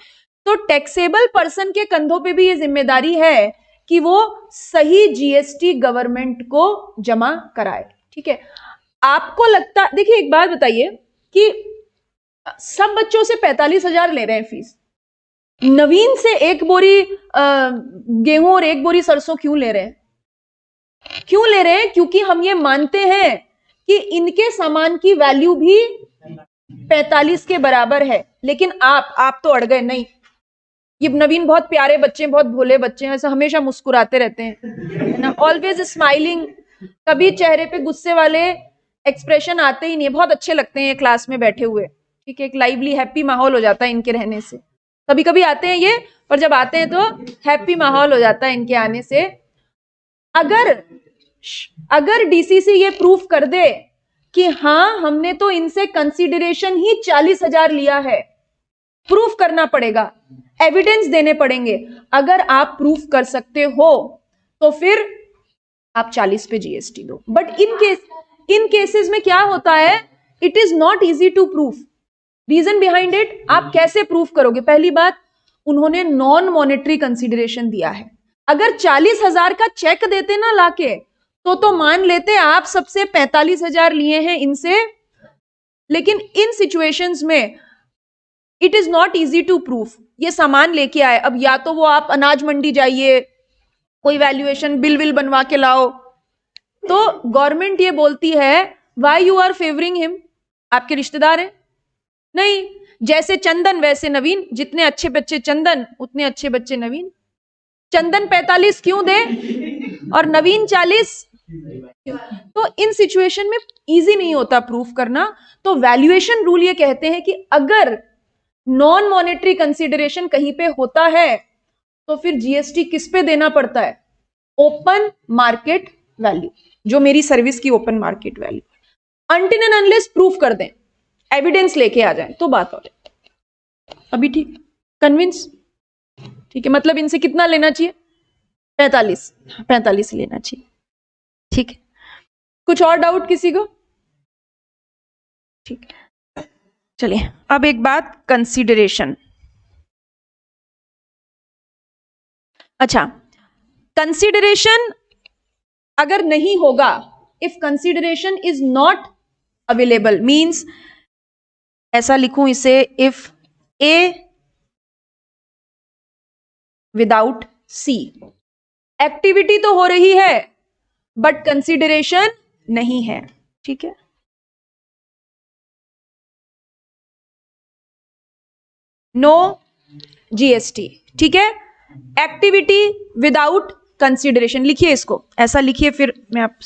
तो टैक्सेबल पर्सन के कंधों पे भी ये जिम्मेदारी है कि वो सही जीएसटी गवर्नमेंट को जमा कराए, ठीक है। आपको लगता, देखिए एक बात बताइए कि सब बच्चों से 45,000 ले रहे हैं फीस, नवीन से एक बोरी गेहूं और एक बोरी सरसों क्यों ले रहे हैं? क्यों ले रहे हैं? क्योंकि हम ये मानते हैं कि इनके सामान की वैल्यू भी 45 के बराबर है। लेकिन आप तो अड़ गए, नहीं, ये नवीन बहुत प्यारे बच्चे, बहुत भोले बच्चे हैं, ऐसा हमेशा मुस्कुराते रहते हैं, है ना, ऑलवेज स्माइलिंग, कभी चेहरे पे गुस्से वाले एक्सप्रेशन आते ही नहीं, बहुत अच्छे लगते हैं ये क्लास में बैठे हुए, ठीक है। एक लाइवली हैप्पी माहौल हो जाता है इनके रहने से। कभी कभी आते हैं ये, पर जब आते हैं तो हैप्पी माहौल हो जाता है इनके आने से। अगर डीसीसी ये प्रूफ कर दे कि हाँ हमने तो इनसे कंसीडरेशन ही 40,000 लिया है, प्रूफ करना पड़ेगा, एविडेंस देने पड़ेंगे। अगर आप प्रूफ कर सकते हो तो फिर आप 40 पे जीएसटी दो। बट इन केसेस में क्या होता है, it is not easy to proof. Reason behind it, आप कैसे प्रूफ करोगे? पहली बात, उन्होंने नॉन मॉनेटरी कंसीडरेशन दिया है। अगर 40,000 का चेक देते ना लाके तो मान लेते आप सबसे 45,000 लिए हैं इनसे। लेकिन इन सिचुएशंस में it is not easy to proof. ये सामान लेके आए, अब या तो वो आप अनाज मंडी जाइए, कोई वैल्यूएशन बिल बनवा के लाओ, तो गवर्नमेंट ये बोलती है why you are favouring him, आपके रिश्तेदार हैं? नहीं, जैसे चंदन वैसे नवीन, जितने अच्छे बच्चे चंदन उतने अच्छे बच्चे नवीन। चंदन 45 क्यों दे और नवीन 40? तो इन सिचुएशन में इजी नहीं होता प्रूफ करना। तो वैल्यूएशन रूल ये कहते हैं कि अगर नॉन मॉनेटरी कंसीडरेशन कहीं पे होता है तो फिर जीएसटी किस पे देना पड़ता है? ओपन मार्केट वैल्यू, जो मेरी सर्विस की open market value. Until and unless proof कर दें, एविडेंस लेके आ जाए तो बात हो जाए। अभी ठीक, कन्विंस? ठीक है, मतलब इनसे कितना लेना चाहिए? 45 लेना चाहिए। ठीक है, कुछ और डाउट किसी को? ठीक है, चलिए अब एक बात, कंसीडरेशन। अच्छा, कंसीडरेशन अगर नहीं होगा, if consideration is not available means, ऐसा लिखूं इसे, if A without C, activity तो हो रही है बट कंसीडरेशन नहीं है। ठीक है, नो जीएसटी। ठीक है, एक्टिविटी विदाउट कंसीडरेशन, लिखिए इसको, ऐसा लिखिए, फिर मैं आप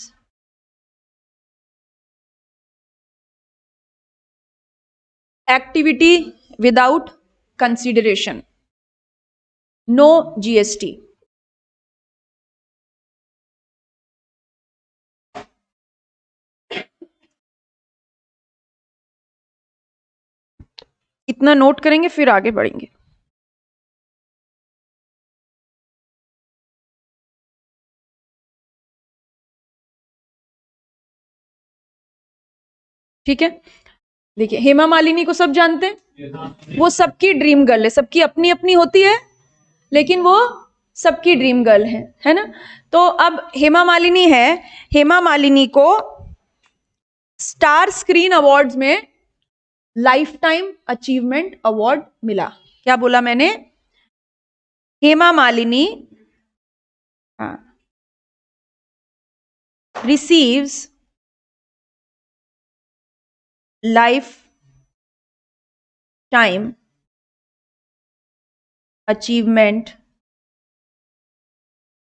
activity without consideration, no GST. इतना नोट करेंगे फिर आगे बढ़ेंगे। ठीक है, देखिए हेमा मालिनी को सब जानते हैं, वो सबकी ड्रीम गर्ल है, सबकी अपनी अपनी होती है लेकिन वो सबकी ड्रीम गर्ल है ना। तो अब हेमा मालिनी है, हेमा मालिनी को स्टार स्क्रीन अवार्ड्स में लाइफ टाइम अचीवमेंट अवार्ड मिला। क्या बोला मैंने? Hema Malini receives lifetime achievement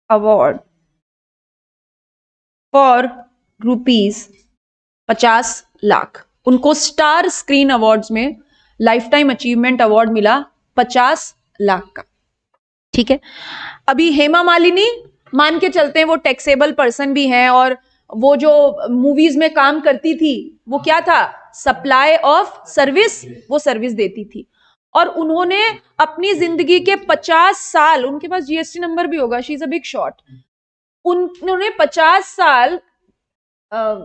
award for ₹50 lakh. उनको स्टार स्क्रीन अवार्ड्स में लाइफ टाइम अचीवमेंट अवार्ड मिला 50 लाख का। ठीक है, अभी हेमा मालिनी मान के चलते हैं वो टैक्सेबल पर्सन भी हैं, और वो जो मूवीज में काम करती थी वो क्या था? सप्लाई ऑफ सर्विस, वो सर्विस देती थी। और उन्होंने अपनी जिंदगी के 50 साल, उनके पास जीएसटी नंबर भी होगा, she is a big shot, उन्होंने 50 साल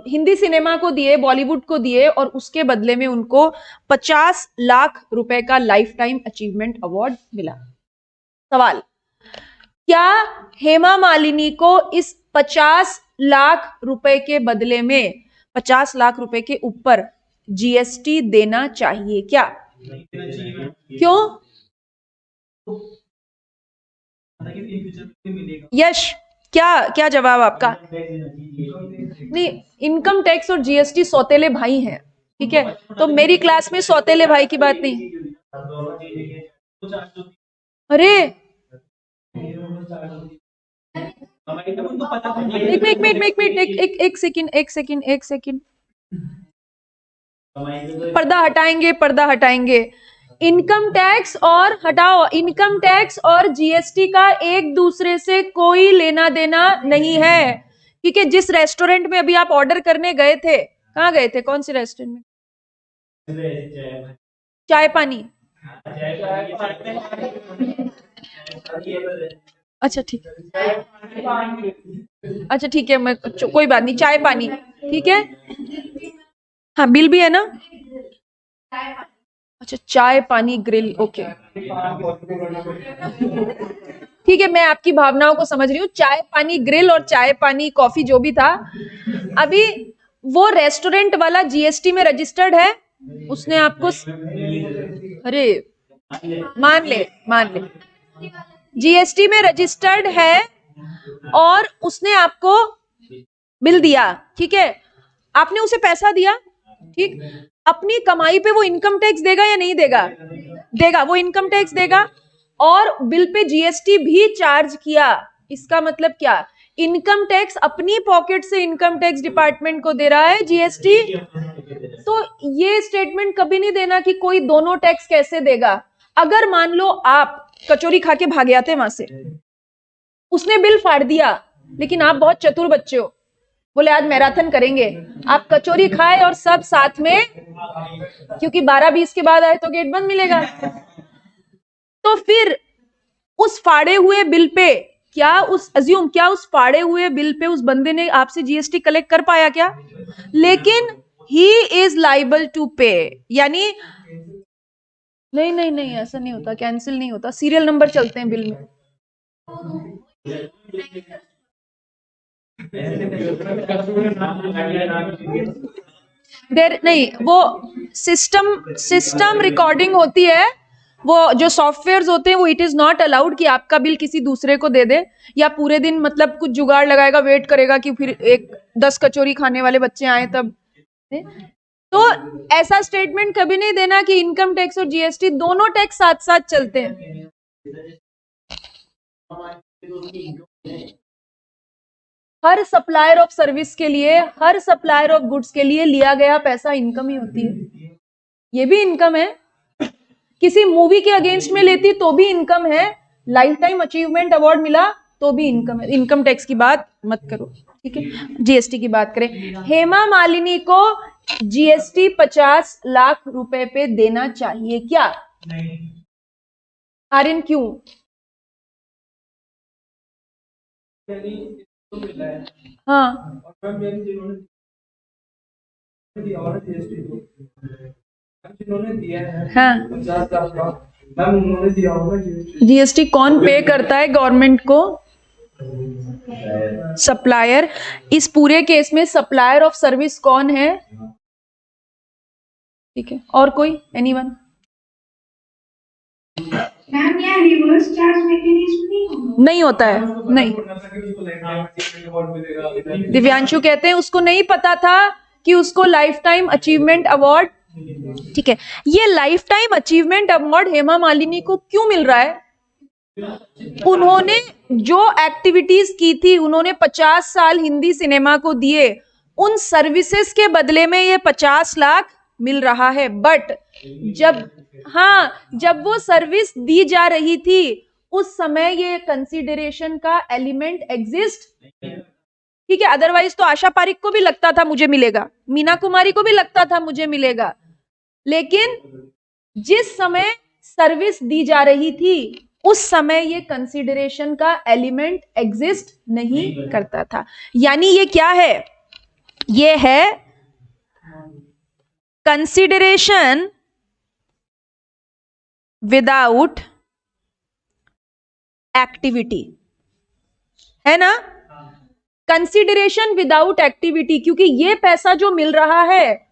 हिंदी सिनेमा को दिए, बॉलीवुड को दिए, और उसके बदले में उनको 50 लाख रुपए का लाइफ टाइम अचीवमेंट अवार्ड मिला। सवाल, क्या हेमा मालिनी को इस 50 लाख रुपए के बदले में 50 लाख रुपए के ऊपर जीएसटी देना चाहिए क्या? क्यों? यश, क्या क्या जवाब आपका? नहीं, इनकम टैक्स और जीएसटी सौतेले भाई हैं। ठीक है, तो मेरी क्लास में सौतेले भाई की बात नहीं। अरे एक सेकंड, पर्दा हटाएंगे, पर्दा हटाएंगे। इनकम टैक्स और हटाओ, इनकम टैक्स और जीएसटी का एक दूसरे से कोई लेना देना नहीं है। ठीक है, जिस रेस्टोरेंट में अभी आप ऑर्डर करने गए थे, कहाँ गए थे, कौन से रेस्टोरेंट में? चाय पानी। अच्छा ठीक, अच्छा ठीक है, मैं कोई बात नहीं, चाय पानी। ठीक है, हाँ बिल भी है ना? अच्छा, चाय पानी ग्रिल, ओके ठीक है, मैं आपकी भावनाओं को समझ रही हूँ। चाय पानी ग्रिल और चाय पानी कॉफी जो भी था, अभी वो रेस्टोरेंट वाला जीएसटी में रजिस्टर्ड है, उसने आपको, अरे मान ले जीएसटी में रजिस्टर्ड है और उसने आपको बिल दिया। ठीक है, आपने उसे पैसा दिया, ठीक, अपनी कमाई पे वो इनकम टैक्स देगा या नहीं देगा? देगा, वो इनकम टैक्स देगा और बिल पे जीएसटी भी चार्ज किया। इसका मतलब क्या? इनकम टैक्स अपनी पॉकेट से इनकम टैक्स डिपार्टमेंट को दे रहा है जीएसटी। तो ये स्टेटमेंट कभी नहीं देना कि कोई दोनों टैक्स कैसे देगा। अगर मान लो आप कचौरी खा के भाग आते वहां से, उसने बिल फाड़ दिया, लेकिन आप बहुत चतुर बच्चे हो, बोले आज मैराथन करेंगे, आप कचौरी खाए और सब साथ में, क्योंकि 12:20 के बाद आए तो गेट बंद मिलेगा, तो फिर उस फाड़े हुए बिल पे क्या उस फाड़े हुए बिल पे उस बंदे ने आपसे जीएसटी कलेक्ट कर पाया क्या? लेकिन ही इज लाइबल टू पे, यानी नहीं नहीं नहीं ऐसा नहीं होता, कैंसिल नहीं होता, सीरियल नंबर चलते हैं बिल में। देर नहीं, वो सिस्टम रिकॉर्डिंग होती है, वो जो सॉफ्टवेयर्स होते हैं वो इट इज नॉट अलाउड कि आपका बिल किसी दूसरे को दे दे, या पूरे दिन मतलब कुछ जुगाड़ लगाएगा, वेट करेगा कि फिर 10 कचौरी खाने वाले बच्चे आए तब। तो ऐसा स्टेटमेंट कभी नहीं देना कि इनकम टैक्स और जीएसटी दोनों टैक्स साथ साथ चलते हैं। हर सप्लायर ऑफ सर्विस के लिए, हर सप्लायर ऑफ गुड्स के लिए लिया गया पैसा इनकम ही होती है, ये भी इनकम है। किसी मूवी के अगेंस्ट में लेती तो भी इनकम है, लाइफ टाइम अचीवमेंट अवार्ड मिला तो भी इनकम है। इनकम टैक्स की बात मत करो, ठीक है, जीएसटी की बात करें। हेमा मालिनी को जीएसटी 50 लाख रुपए पे देना चाहिए क्या? आर्यन क्यों? हाँ जीएसटी कौन पे करता है गवर्नमेंट को? सप्लायर। इस पूरे केस में सप्लायर ऑफ सर्विस कौन है? ठीक है, और कोई? एनीवन? मैम ये रिवर्स चार्ज मैकेनिज्म नहीं होता है, नहीं। दिव्यांशु कहते हैं उसको नहीं पता था कि उसको लाइफ टाइम अचीवमेंट अवार्ड, ठीक है, ये life time achievement award Hema Malini को क्यों मिल रहा है? उन्होंने जो एक्टिविटीज की थी, उन्होंने 50 साल हिंदी सिनेमा को दिए, उन सर्विसेज के बदले में ये 50 लाख मिल रहा है। बट जब वो सर्विस दी जा रही थी उस समय ये कंसीडरेशन का एलिमेंट एग्जिस्ट, ठीक है, अदरवाइज तो आशा पारिक को भी लगता था मुझे मिलेगा, मीना कुमारी को भी लगता था मुझे मिलेगा, लेकिन जिस समय सर्विस दी जा रही थी उस समय ये कंसीडरेशन का एलिमेंट एग्जिस्ट नहीं करता था। यानी ये क्या है? ये है कंसीडरेशन विदाउट एक्टिविटी, है ना? कंसीडरेशन विदाउट एक्टिविटी, क्योंकि ये पैसा जो मिल रहा है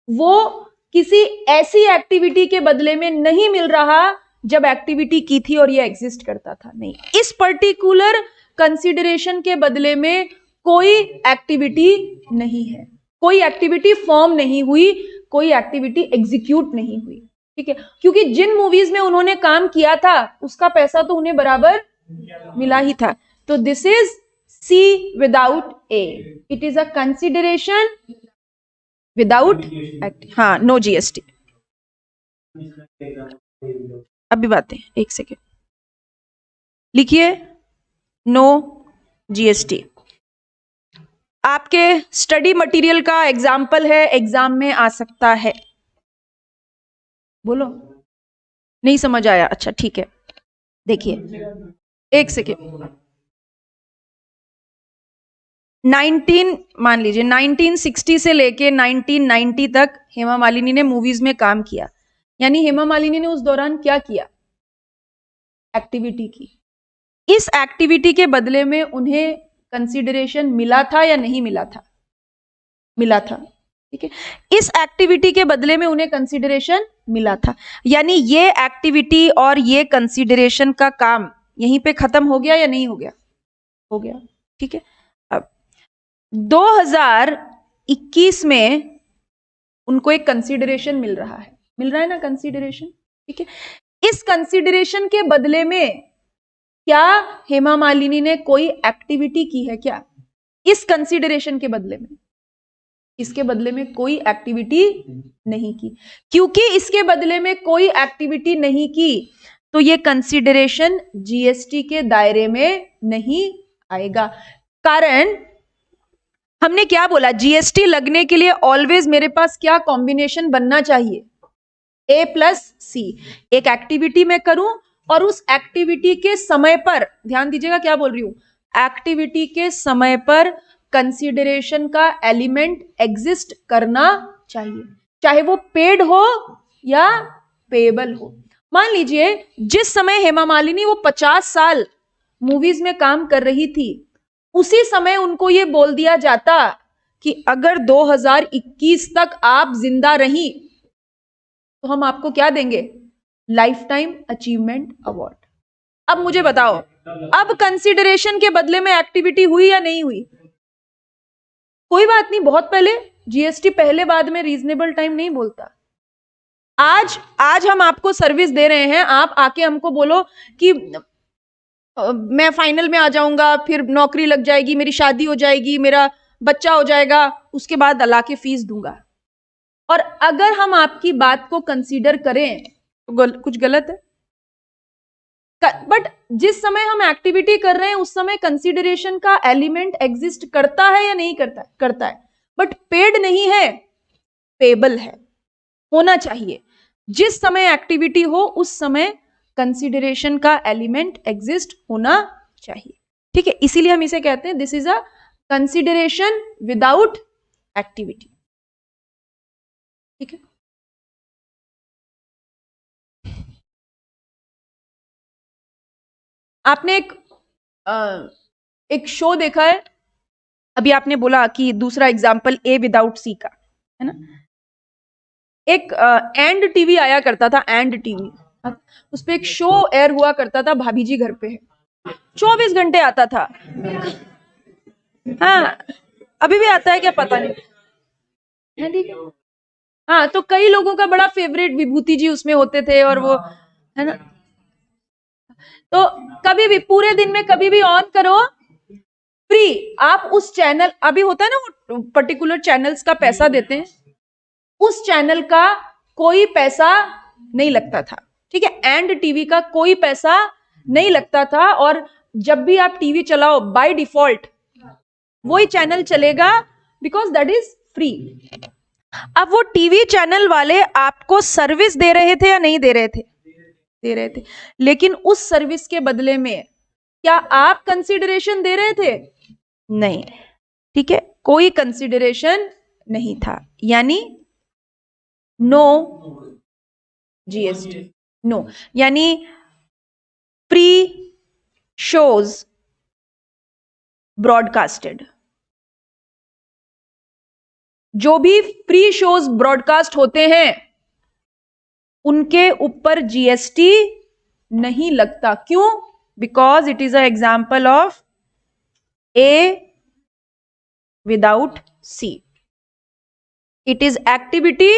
वो किसी ऐसी एक्टिविटी के बदले में नहीं मिल रहा जब एक्टिविटी की थी और ये एग्जिस्ट करता था, नहीं। इस पर्टिकुलर कंसीडरेशन के बदले में कोई एक्टिविटी नहीं है, कोई एक्टिविटी फॉर्म नहीं हुई, कोई एक्टिविटी एग्जीक्यूट नहीं हुई, ठीक है, क्योंकि जिन मूवीज में उन्होंने काम किया था उसका पैसा तो उन्हें बराबर मिला ही था। तो this is C without A. It is a consideration without act. हाँ, no GST. अभी बातें, एक सेकेंड लिखिए, नो GST। आपके स्टडी मटेरियल का एग्जाम्पल है, एग्जाम में आ सकता है। बोलो, नहीं समझ आया? अच्छा ठीक है, देखिए एक सेकेंड। 1960 से लेके 1990 तक हेमा मालिनी ने मूवीज में काम किया। यानी हेमा मालिनी ने उस दौरान क्या किया? एक्टिविटी की। इस एक्टिविटी के बदले में उन्हें कंसीडरेशन मिला था या नहीं मिला था? मिला था, ठीक है। इस एक्टिविटी के बदले में उन्हें कंसीडरेशन मिला था, यानी ये एक्टिविटी और ये कंसीडरेशन का काम यहीं पे खत्म हो गया या नहीं हो गया? हो गया, ठीक है। 2021 में उनको एक कंसीडरेशन मिल रहा है ना, कंसीडरेशन, ठीक है। इस कंसीडरेशन के बदले में क्या हेमा मालिनी ने कोई एक्टिविटी की है क्या इस कंसीडरेशन के बदले में? इसके बदले में कोई एक्टिविटी नहीं की। क्योंकि इसके बदले में कोई एक्टिविटी नहीं की तो ये कंसीडरेशन जीएसटी के दायरे में नहीं आएगा। कारण हमने क्या बोला, जीएसटी लगने के लिए ऑलवेज मेरे पास क्या कॉम्बिनेशन बनना चाहिए, ए प्लस सी। एक एक्टिविटी मैं करूं और उस एक्टिविटी के समय पर, ध्यान दीजिएगा क्या बोल रही हूं, एक्टिविटी के समय पर कंसीडरेशन का एलिमेंट एग्जिस्ट करना चाहिए, चाहे वो पेड हो या पेएबल हो। मान लीजिए जिस समय हेमा मालिनी वो 50 साल मूवीज में काम कर रही थी, उसी समय उनको ये बोल दिया जाता कि अगर 2021 तक आप जिंदा रही तो हम आपको क्या देंगे, लाइफ टाइम अचीवमेंट अवार्ड। अब मुझे बताओ, अब कंसीडरेशन के बदले में एक्टिविटी हुई या नहीं हुई? कोई बात नहीं, बहुत पहले, जीएसटी पहले बाद में रीजनेबल टाइम नहीं बोलता। आज हम आपको सर्विस दे रहे हैं, आप आके हमको बोलो कि मैं फाइनल में आ जाऊंगा, फिर नौकरी लग जाएगी, मेरी शादी हो जाएगी, मेरा बच्चा हो जाएगा, उसके बाद अल्लाह के फीस दूंगा। और अगर हम आपकी बात को कंसीडर करें तो कुछ गलत है। बट जिस समय हम एक्टिविटी कर रहे हैं उस समय कंसीडरेशन का एलिमेंट एग्जिस्ट करता है या नहीं करता है? करता है, बट पेड नहीं है, पेबल है, होना चाहिए। जिस समय एक्टिविटी हो उस समय कंसीडरेशन का एलिमेंट एग्जिस्ट होना चाहिए, ठीक है। इसीलिए हम इसे कहते हैं this is a consideration without activity, ठीक है। आपने एक शो देखा है, अभी आपने बोला कि दूसरा एग्जाम्पल ए विदाउट सी का, है ना। एक एंड टीवी आया करता था, एंड टीवी, उस पे एक शो एयर हुआ करता था, भाभी जी घर पे है, 24 घंटे आता था। हाँ, अभी भी आता है क्या पता नहीं, है ठीक है। हाँ, तो कई लोगों का बड़ा फेवरेट विभूति जी उसमें होते थे, और वो, है ना। तो कभी भी पूरे दिन में कभी भी ऑन करो, फ्री। आप उस चैनल, अभी होता है ना वो पर्टिकुलर चैनल्स का पैसा देते हैं, उस चैनल का कोई पैसा नहीं लगता था, ठीक है। एंड टीवी का कोई पैसा नहीं लगता था, और जब भी आप टीवी चलाओ बाय डिफॉल्ट वही चैनल चलेगा, बिकॉज दैट इज फ्री। अब वो टीवी चैनल वाले आपको सर्विस दे रहे थे या नहीं दे रहे थे? दे रहे थे। लेकिन उस सर्विस के बदले में क्या आप कंसीडरेशन दे रहे थे? नहीं, ठीक है, कोई कंसीडरेशन नहीं था, यानी नो जीएसटी, नो। यानी फ्री शोज ब्रॉडकास्टेड, जो भी फ्री शोज ब्रॉडकास्ट होते हैं उनके ऊपर जीएसटी नहीं लगता। क्यों? Because it is a example of A without C, it is activity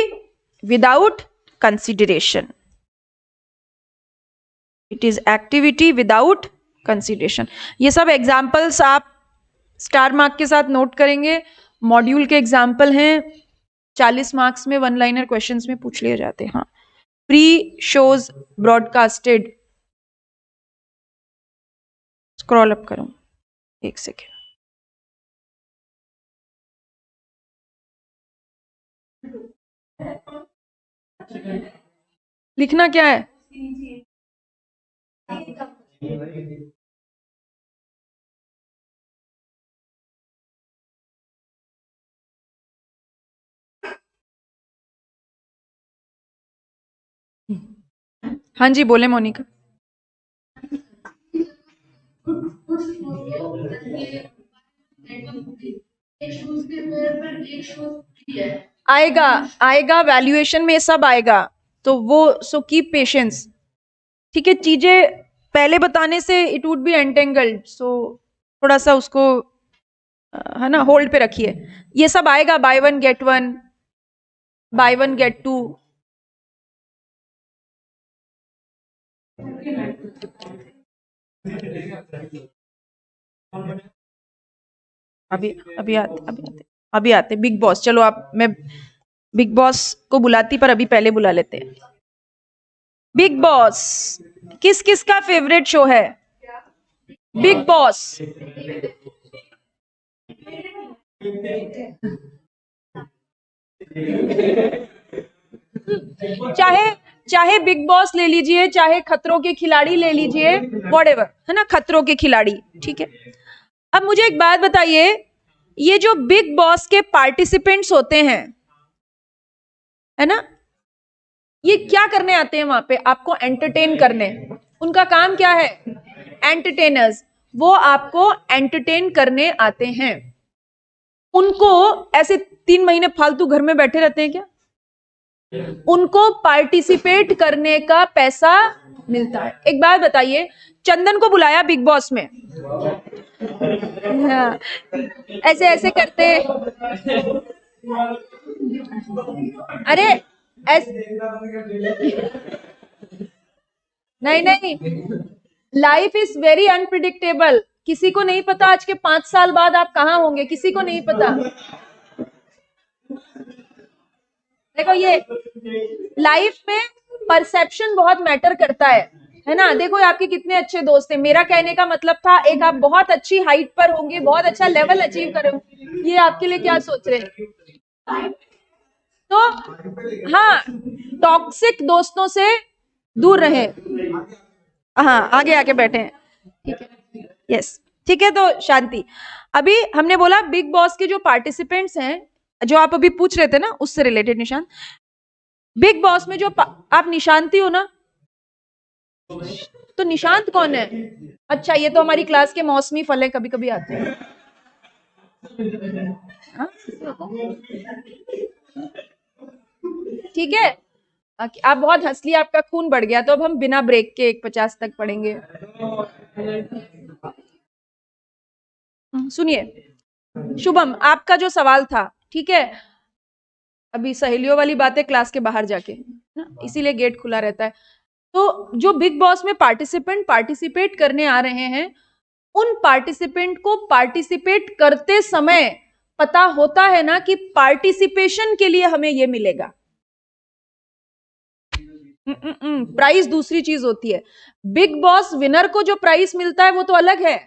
without consideration, it is activity without consideration. ये सब एग्जाम्पल्स आप स्टार मार्क के साथ नोट करेंगे, मॉड्यूल के एग्जाम्पल हैं, 40 मार्क्स में वन लाइनर क्वेश्चंस में पूछ लिए जाते हैं। हाँ, free shows broadcasted, scroll up करूं एक सेकेंड। लिखना क्या है? हाँ जी, बोले मोनिका। आएगा, आएगा, वैल्यूएशन में सब आएगा, तो वो सो कीप पेशेंस, ठीक है। चीजें पहले बताने से इट वुड बी एंटेंगल्ड, सो थोड़ा सा उसको है ना होल्ड पे रखिए। ये सब आएगा, buy one get one, buy one get two. अभी अभी आते बिग बॉस। चलो आप, मैं बिग बॉस को बुलाती, पर अभी पहले बुला लेते हैं। बिग बॉस किस किस का फेवरेट शो है? Big boss. चाहे चाहे बिग बॉस ले लीजिए, चाहे खतरों के खिलाड़ी ले लीजिए, व्हाटएवर, है ना, खतरों के खिलाड़ी, ठीक है। अब मुझे एक बात बताइए, ये जो बिग बॉस के पार्टिसिपेंट्स होते हैं, है ना, ये क्या करने आते हैं वहां पे? आपको एंटरटेन करने। उनका काम क्या है? एंटरटेनर्स। वो आपको एंटरटेन करने आते हैं। उनको ऐसे 3 महीने फालतू घर में बैठे रहते हैं क्या? उनको पार्टिसिपेट करने का पैसा मिलता है। एक बात बताइए, चंदन को बुलाया बिग बॉस में, हाँ, ऐसे ऐसे करते, अरे नहीं नहीं, लाइफ इज वेरी अनप्रिडिक्टेबल। किसी को नहीं पता आज के 5 साल बाद आप कहां होंगे, किसी को नहीं पता। देखो, ये लाइफ में परसेप्शन बहुत मैटर करता है ना। देखो आपके कितने अच्छे दोस्त हैं। मेरा कहने का मतलब था, एक आप बहुत अच्छी हाइट पर होंगे, बहुत अच्छा लेवल अचीव करोगे, ये आपके लिए क्या सोच रहे हैं? तो हाँ, टॉक्सिक दोस्तों से दूर रहे। हाँ, आगे आके बैठे हैं, ठीक है, यस, ठीक है। तो शांति, अभी हमने बोला बिग बॉस के जो पार्टिसिपेंट्स हैं, जो आप अभी पूछ रहे थे ना, उससे रिलेटेड निशांत, बिग बॉस में जो आप निशांती हो ना, तो निशांत कौन है? अच्छा, ये तो हमारी क्लास के मौसमी फल है, कभी कभी आते हैं। हाँ? ठीक है, आप बहुत हंस लिया, आपका खून बढ़ गया, तो अब हम बिना ब्रेक के 1:50 तक पढ़ेंगे। सुनिए शुभम, आपका जो सवाल था, ठीक है, अभी सहेलियों वाली बातें क्लास के बाहर जाके ना, इसीलिए गेट खुला रहता है। तो जो बिग बॉस में पार्टिसिपेट करने आ रहे हैं, उन पार्टिसिपेंट को पार्टिसिपेट करते समय पता होता है ना कि पार्टिसिपेशन के लिए हमें ये मिलेगा। प्राइस दूसरी चीज होती है। बिग बॉस विनर को जो प्राइस मिलता है वो तो अलग है।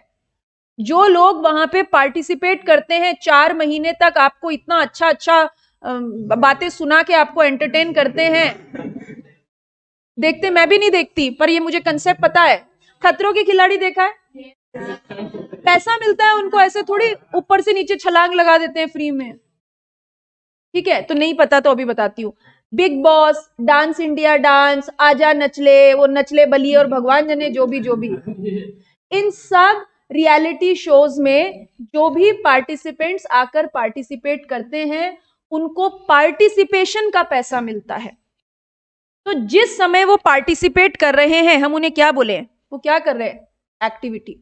जो लोग वहां पे पार्टिसिपेट करते हैं, 4 महीने तक आपको इतना अच्छा अच्छा बातें सुना के आपको एंटरटेन करते हैं, देखते, मैं भी नहीं देखती, पर ये मुझे कंसेप्ट पता है। खतरों के खिलाड़ी देखा है? पैसा मिलता है उनको, ऐसे थोड़ी ऊपर से नीचे छलांग लगा देते हैं फ्री में, ठीक है। तो नहीं पता तो अभी बताती हूँ। Big boss, dance India dance, आजा नचले, वो नचले बलिए और भगवान जाने जो भी, इन सब रियलिटी शोज में जो भी पार्टिसिपेंट्स आकर पार्टिसिपेट करते हैं, उनको पार्टिसिपेशन का पैसा मिलता है। तो जिस समय वो पार्टिसिपेट कर रहे हैं, हम उन्हें क्या बोले? वो क्या कर रहे हैं? एक्टिविटी।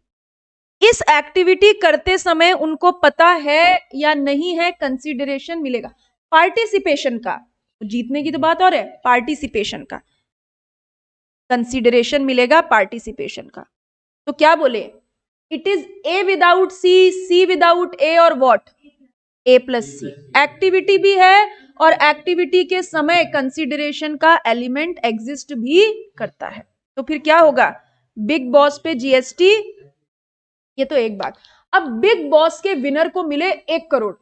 इस एक्टिविटी करते समय उनको पता है या नहीं है, कंसीडरेशन मिलेगा पार्टिसिपेशन का। जीतने की तो बात और है, पार्टिसिपेशन का कंसीडरेशन मिलेगा, पार्टिसिपेशन का। तो क्या बोले? It is A without C, C without A, और what? A plus C. Activity भी है, और एक्टिविटी के समय कंसीडरेशन का एलिमेंट एग्जिस्ट भी करता है। तो फिर क्या होगा? बिग बॉस पे जीएसटी। ये तो एक बात। अब बिग बॉस के विनर को मिले 1 करोड़,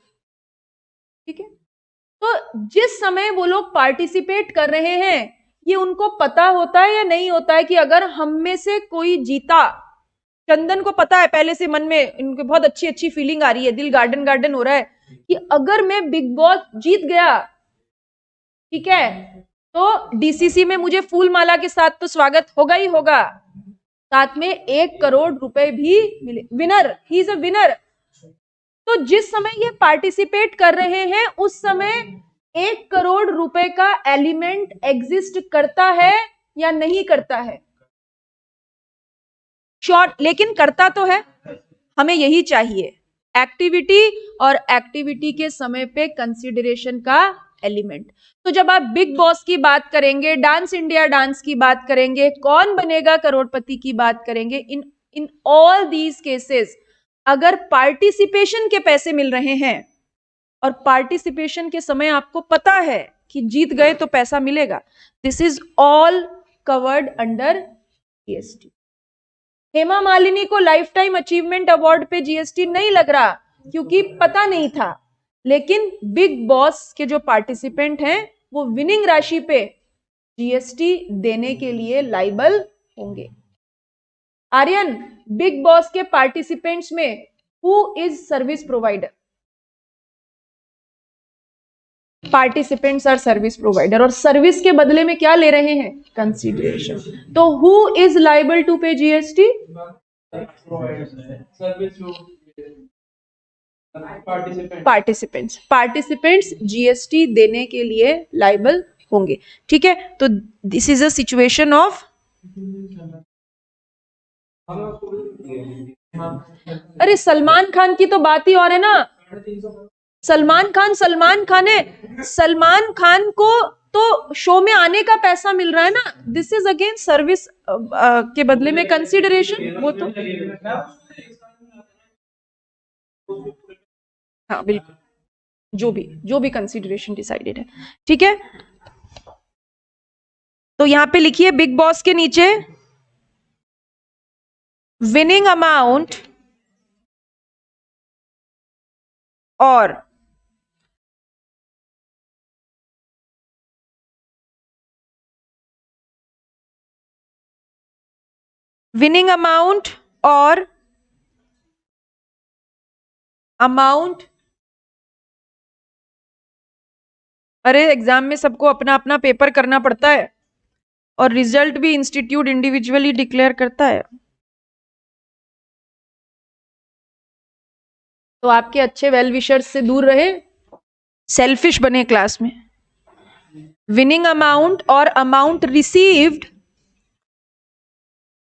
ठीक है। तो जिस समय वो लोग पार्टिसिपेट कर रहे हैं, ये उनको पता होता है या नहीं होता है कि अगर हम में से कोई जीता, चंदन को पता है पहले से, मन में इनके बहुत अच्छी अच्छी फीलिंग आ रही है, दिल गार्डन गार्डन हो रहा है कि अगर मैं बिग बॉस जीत गया, ठीक है, तो डीसीसी में मुझे फूल माला के साथ तो स्वागत होगा ही होगा, साथ में 1 करोड़ रुपए भी मिले। Winner, he is a winner. तो जिस समय ये पार्टिसिपेट कर रहे हैं, उस समय 1 करोड़ रुपए का एलिमेंट एग्जिस्ट करता है या नहीं करता है? श्योर, लेकिन करता तो है। हमें यही चाहिए, एक्टिविटी, और एक्टिविटी के समय पे कंसीडरेशन का एलिमेंट। तो जब आप बिग बॉस की बात करेंगे, डांस इंडिया डांस की बात करेंगे, कौन बनेगा करोड़पति की बात करेंगे, इन इन ऑल दीज केसेस अगर पार्टिसिपेशन के पैसे मिल रहे हैं और पार्टिसिपेशन के समय आपको पता है कि जीत गए तो पैसा मिलेगा, this is all covered under GST. Hema Malini को लाइफ टाइम अचीवमेंट अवार्ड पे जीएसटी नहीं लग रहा क्योंकि पता नहीं था, लेकिन बिग बॉस के जो पार्टिसिपेंट हैं वो विनिंग राशि पे जीएसटी देने के लिए लाइबल होंगे। आर्यन, बिग बॉस के पार्टिसिपेंट्स में who is service provider? Participants are service provider, और सर्विस के बदले में क्या ले रहे हैं? कंसीडरेशन। तो who is liable to pay GST? Participants. Participants GST देने के लिए लाइबल होंगे। ठीक है, तो this is a situation of, अरे सलमान खान की तो बात ही और है ना। सलमान खान है, सलमान खान को तो शो में आने का पैसा मिल रहा है ना, दिस इज अगेन सर्विस के बदले में कंसीडरेशन। वो तो हाँ बिल्कुल, जो भी कंसीडरेशन डिसाइडेड है। ठीक है, तो यहां पे लिखिए बिग बॉस के नीचे विनिंग अमाउंट और विनिंग अमाउंट और अमाउंट, अरे एग्जाम में सबको अपना अपना पेपर करना पड़ता है और रिजल्ट भी इंस्टीट्यूट इंडिविजुअली डिक्लेयर करता है। तो आपके अच्छे वेल विशर्स से दूर रहे, सेल्फिश बने क्लास में। विनिंग अमाउंट और amount received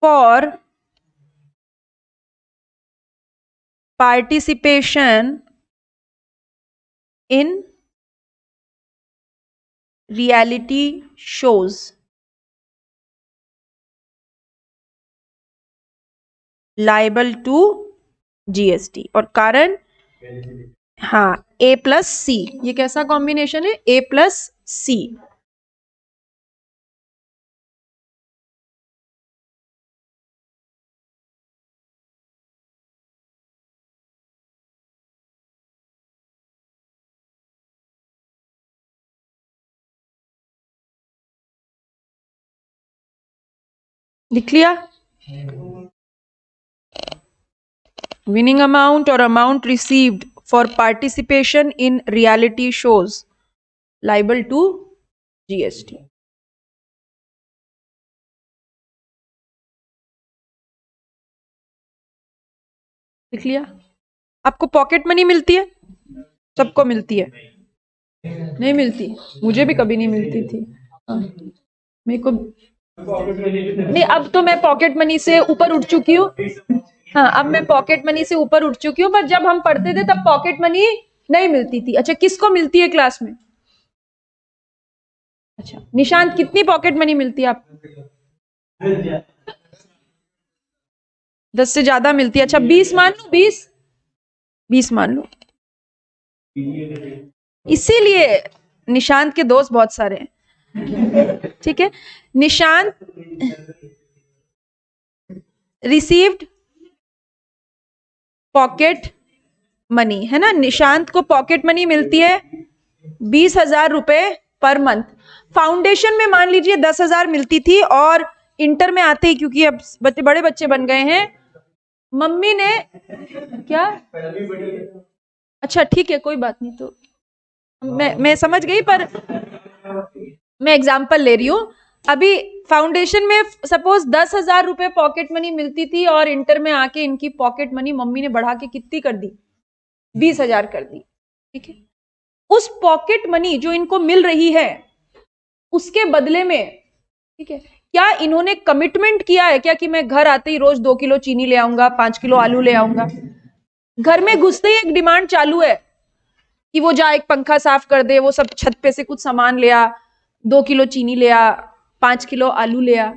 for participation in reality shows liable to GST. और कारण, हाँ, ए प्लस सी, ये कैसा कॉम्बिनेशन है? A plus C. लिख लिया? विनिंग अमाउंट और amount received for participation in reality shows liable to GST. लिख लिया? आपको पॉकेट मनी मिलती है? सबको मिलती है? नहीं मिलती, मुझे भी कभी नहीं मिलती थी। हाँ, मेरे को नहीं, अब तो मैं पॉकेट मनी से ऊपर उठ चुकी हूँ। हाँ, अब मैं पॉकेट मनी से ऊपर उठ चुकी हूँ, पर जब हम पढ़ते थे तब पॉकेट मनी नहीं मिलती थी। अच्छा, किसको मिलती है क्लास में? अच्छा निशांत, कितनी पॉकेट मनी मिलती है आपको? 10 से ज्यादा मिलती है। अच्छा 20 मान लो, 20 मान लो। इसीलिए निशांत के दोस्त बहुत सारे हैं। ठीक है, निशांत रिसीव्ड पॉकेट मनी, है ना। निशांत को पॉकेट मनी मिलती है 20,000 रुपए पर मंथ। फाउंडेशन में मान लीजिए 10,000 मिलती थी, और इंटर में आते ही, क्योंकि अब बड़े बच्चे बन गए हैं, मम्मी ने क्या, अच्छा ठीक है कोई बात नहीं, तो मैं समझ गई, पर मैं एग्जाम्पल ले रही हूं। अभी फाउंडेशन में सपोज 10,000 रुपए पॉकेट मनी मिलती थी, और इंटर में आके इनकी पॉकेट मनी मम्मी ने बढ़ा के कितनी कर दी? 20,000 कर दी। ठीक है, उस पॉकेट मनी जो इनको मिल रही है उसके बदले में, ठीक है, क्या इन्होंने कमिटमेंट किया है क्या कि मैं घर आते ही रोज 2 किलो चीनी ले आऊंगा, 5 किलो आलू ले आऊंगा? घर में घुसते ही एक डिमांड चालू है कि वो जा एक पंखा साफ कर दे, वो सब छत पे से कुछ सामान ले आ, 2 किलो चीनी ले आ, 5 किलो आलू ले आ।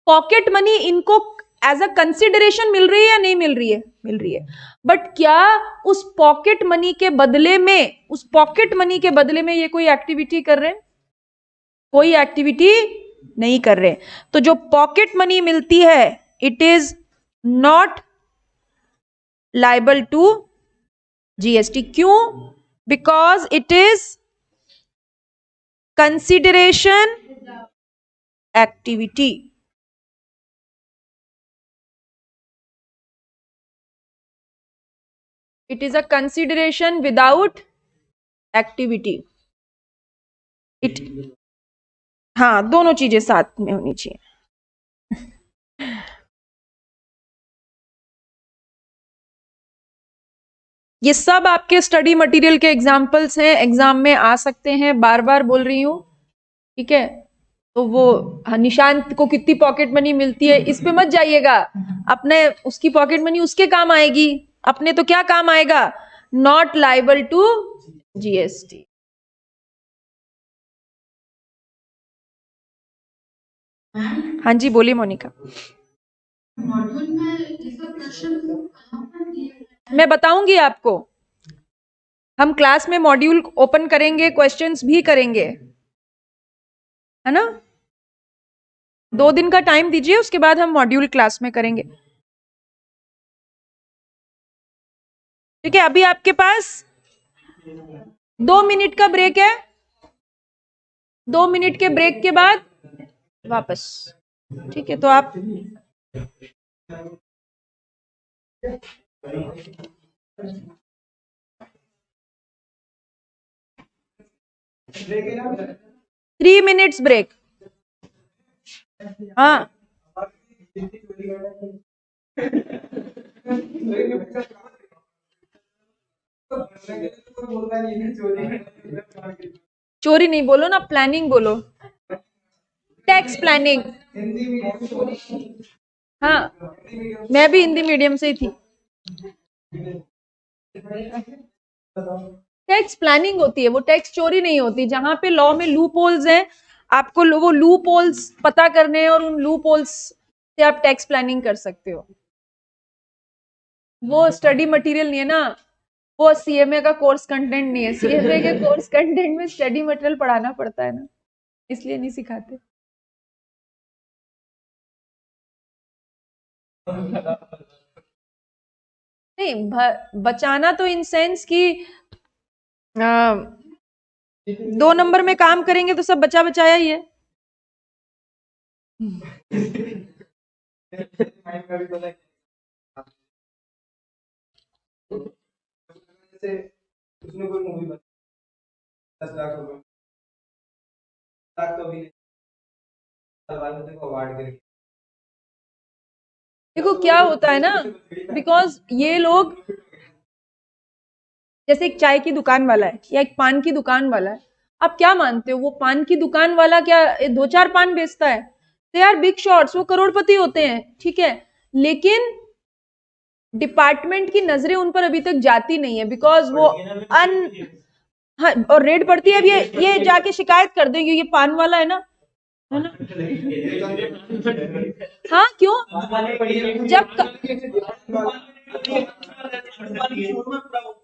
पॉकेट मनी इनको एज अ कंसिडरेशन मिल रही है या नहीं मिल रही है? मिल रही है। बट क्या उस पॉकेट मनी के बदले में, उस पॉकेट मनी के बदले में ये कोई एक्टिविटी कर रहे हैं? कोई एक्टिविटी नहीं कर रहे। तो जो पॉकेट मनी मिलती है it is not liable to GST. क्यों? Because it is consideration activity. It is a consideration without activity. It, हाँ, दोनों चीजें साथ में होनी चाहिए। ये सब आपके स्टडी मटेरियल के एग्जाम्पल्स हैं, एग्जाम में आ सकते हैं, बार बार बोल रही हूं, ठीक है? तो वो निशांत को कितनी पॉकेट मनी मिलती है इस पे मत जाइएगा, अपने उसकी पॉकेट मनी उसके काम आएगी, अपने तो क्या काम आएगा? Not liable to GST. हाँ जी, बोलिए मोनिका। मॉड्यूल में इसका प्रश्न कहाँ पर दिया है? मैं बताऊंगी आपको, हम क्लास में मॉड्यूल ओपन करेंगे, क्वेश्चंस भी करेंगे, है ना? 2 दिन का टाइम दीजिए, उसके बाद हम मॉड्यूल क्लास में करेंगे, ठीक है? अभी आपके पास 2 मिनट का ब्रेक है, 2 मिनट के ब्रेक के बाद वापस, ठीक है? तो आप ब्रेक, 3 मिनट्स ब्रेक। हाँ, चोरी नहीं बोलो ना, प्लानिंग बोलो, टैक्स प्लानिंग। हाँ, मैं भी हिंदी मीडियम से ही थी। टैक्स प्लानिंग होती है, वो टैक्स चोरी नहीं होती। जहां पे लॉ में लूप होल्स हैं, आपको वो लूप होल्स पता करने हैं और उन लूप होल्स से आप टैक्स प्लानिंग कर सकते हो। वो स्टडी मटेरियल नहीं है ना, वो सीएमए का कोर्स कंटेंट नहीं है। सीएमए के कोर्स कंटेंट में स्टडी मटेरियल पढ़ाना पड़ता है ना, इसलिए नहीं सिखाते। नहीं, बचाना तो इन सेंस कि 2 नंबर में काम करेंगे तो सब बचा बचाया ही है। उसने कोई मूवी बना 10 लाख रुपए, लाख तो भी अवार्ड करके। देखो क्या होता है ना, बिकॉज ये लोग, जैसे एक चाय की दुकान वाला है या एक पान की दुकान वाला है, आप क्या मानते हो वो पान की दुकान वाला क्या 2-4 पान बेचता है? दे आर बिग शॉट्स, वो करोड़पति होते हैं, ठीक है? लेकिन डिपार्टमेंट की नजरें उन पर अभी तक जाती नहीं है, बिकॉज वो हाँ, और रेड पड़ती है। अब ये जाके शिकायत कर देंगे, ये पान वाला है ना, है ना? हाँ, क्यों? जब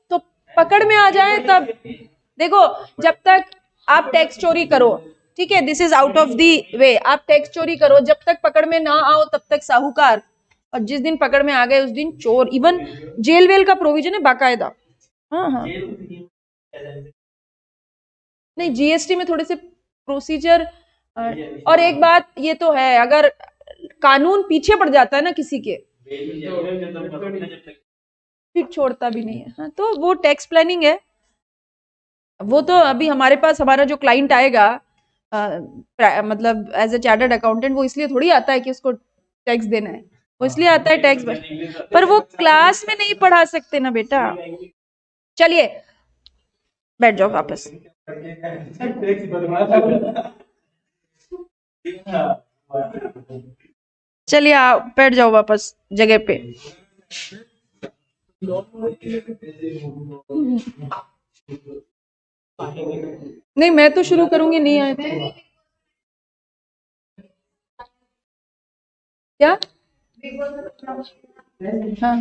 तो पकड़ में आ जाए तब। देखो, जब तक आप टैक्स चोरी करो, ठीक है, this is out of the way, आप टैक्स चोरी करो, जब तक पकड़ में ना आओ तब तक साहूकार, और जिस दिन पकड़ में आ गए उस दिन चोर। इवन जेल वेल का प्रोविजन है बाकायदा। हाँ हाँ, नहीं, जीएसटी में थोड़े से प्रोसीजर। और एक बात ये तो है, अगर कानून पीछे पड़ जाता है ना किसी के, फिर छोड़ता भी नहीं है। हाँ, तो वो टैक्स प्लानिंग है। वो तो अभी हमारे पास, हमारा जो क्लाइंट आएगा, मतलब एज ए चार्टर्ड अकाउंटेंट, वो इसलिए थोड़ी आता है कि उसको टैक्स देना है, वो इसलिए आता है टैक्स, पर वो क्लास में नहीं पढ़ा सकते ना बेटा। चलिए बैठ जाओ वापस। चलिए आप बैठ जाओ वापस जगह पे। नहीं, मैं तो शुरू करूंगी, नहीं आए तो क्या? हाँ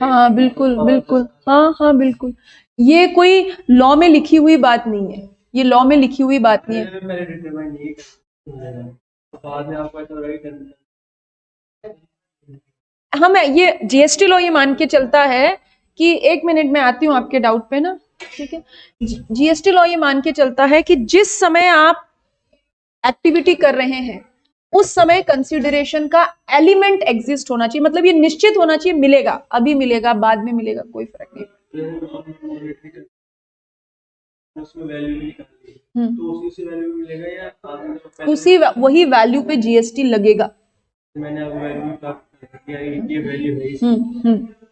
हाँ बिल्कुल बिल्कुल, हाँ हाँ बिल्कुल, ये कोई लॉ में लिखी हुई बात नहीं है, ये लॉ में लिखी हुई बात नहीं है। हम ये जीएसटी लॉ ये मान के चलता है कि, एक मिनट में आती हूँ आपके डाउट पे ना, ठीक है। जीएसटी लॉ ये मान के चलता है कि जिस समय आप एक्टिविटी कर रहे हैं उस समय कंसिडरेशन का एलिमेंट एग्जिस्ट होना चाहिए, मतलब ये निश्चित होना चाहिए, मिलेगा, अभी मिलेगा, बाद में मिलेगा, कोई फर्क नहीं। उसमें वैल्यू भी निकालनी है, तो उसी से वैल्यू मिलेगा या उसी वही वैल्यू पे जीएसटी लगेगा। मैंने अब वैल्यू प्राप्त कर दिया, ये वैल्यू है,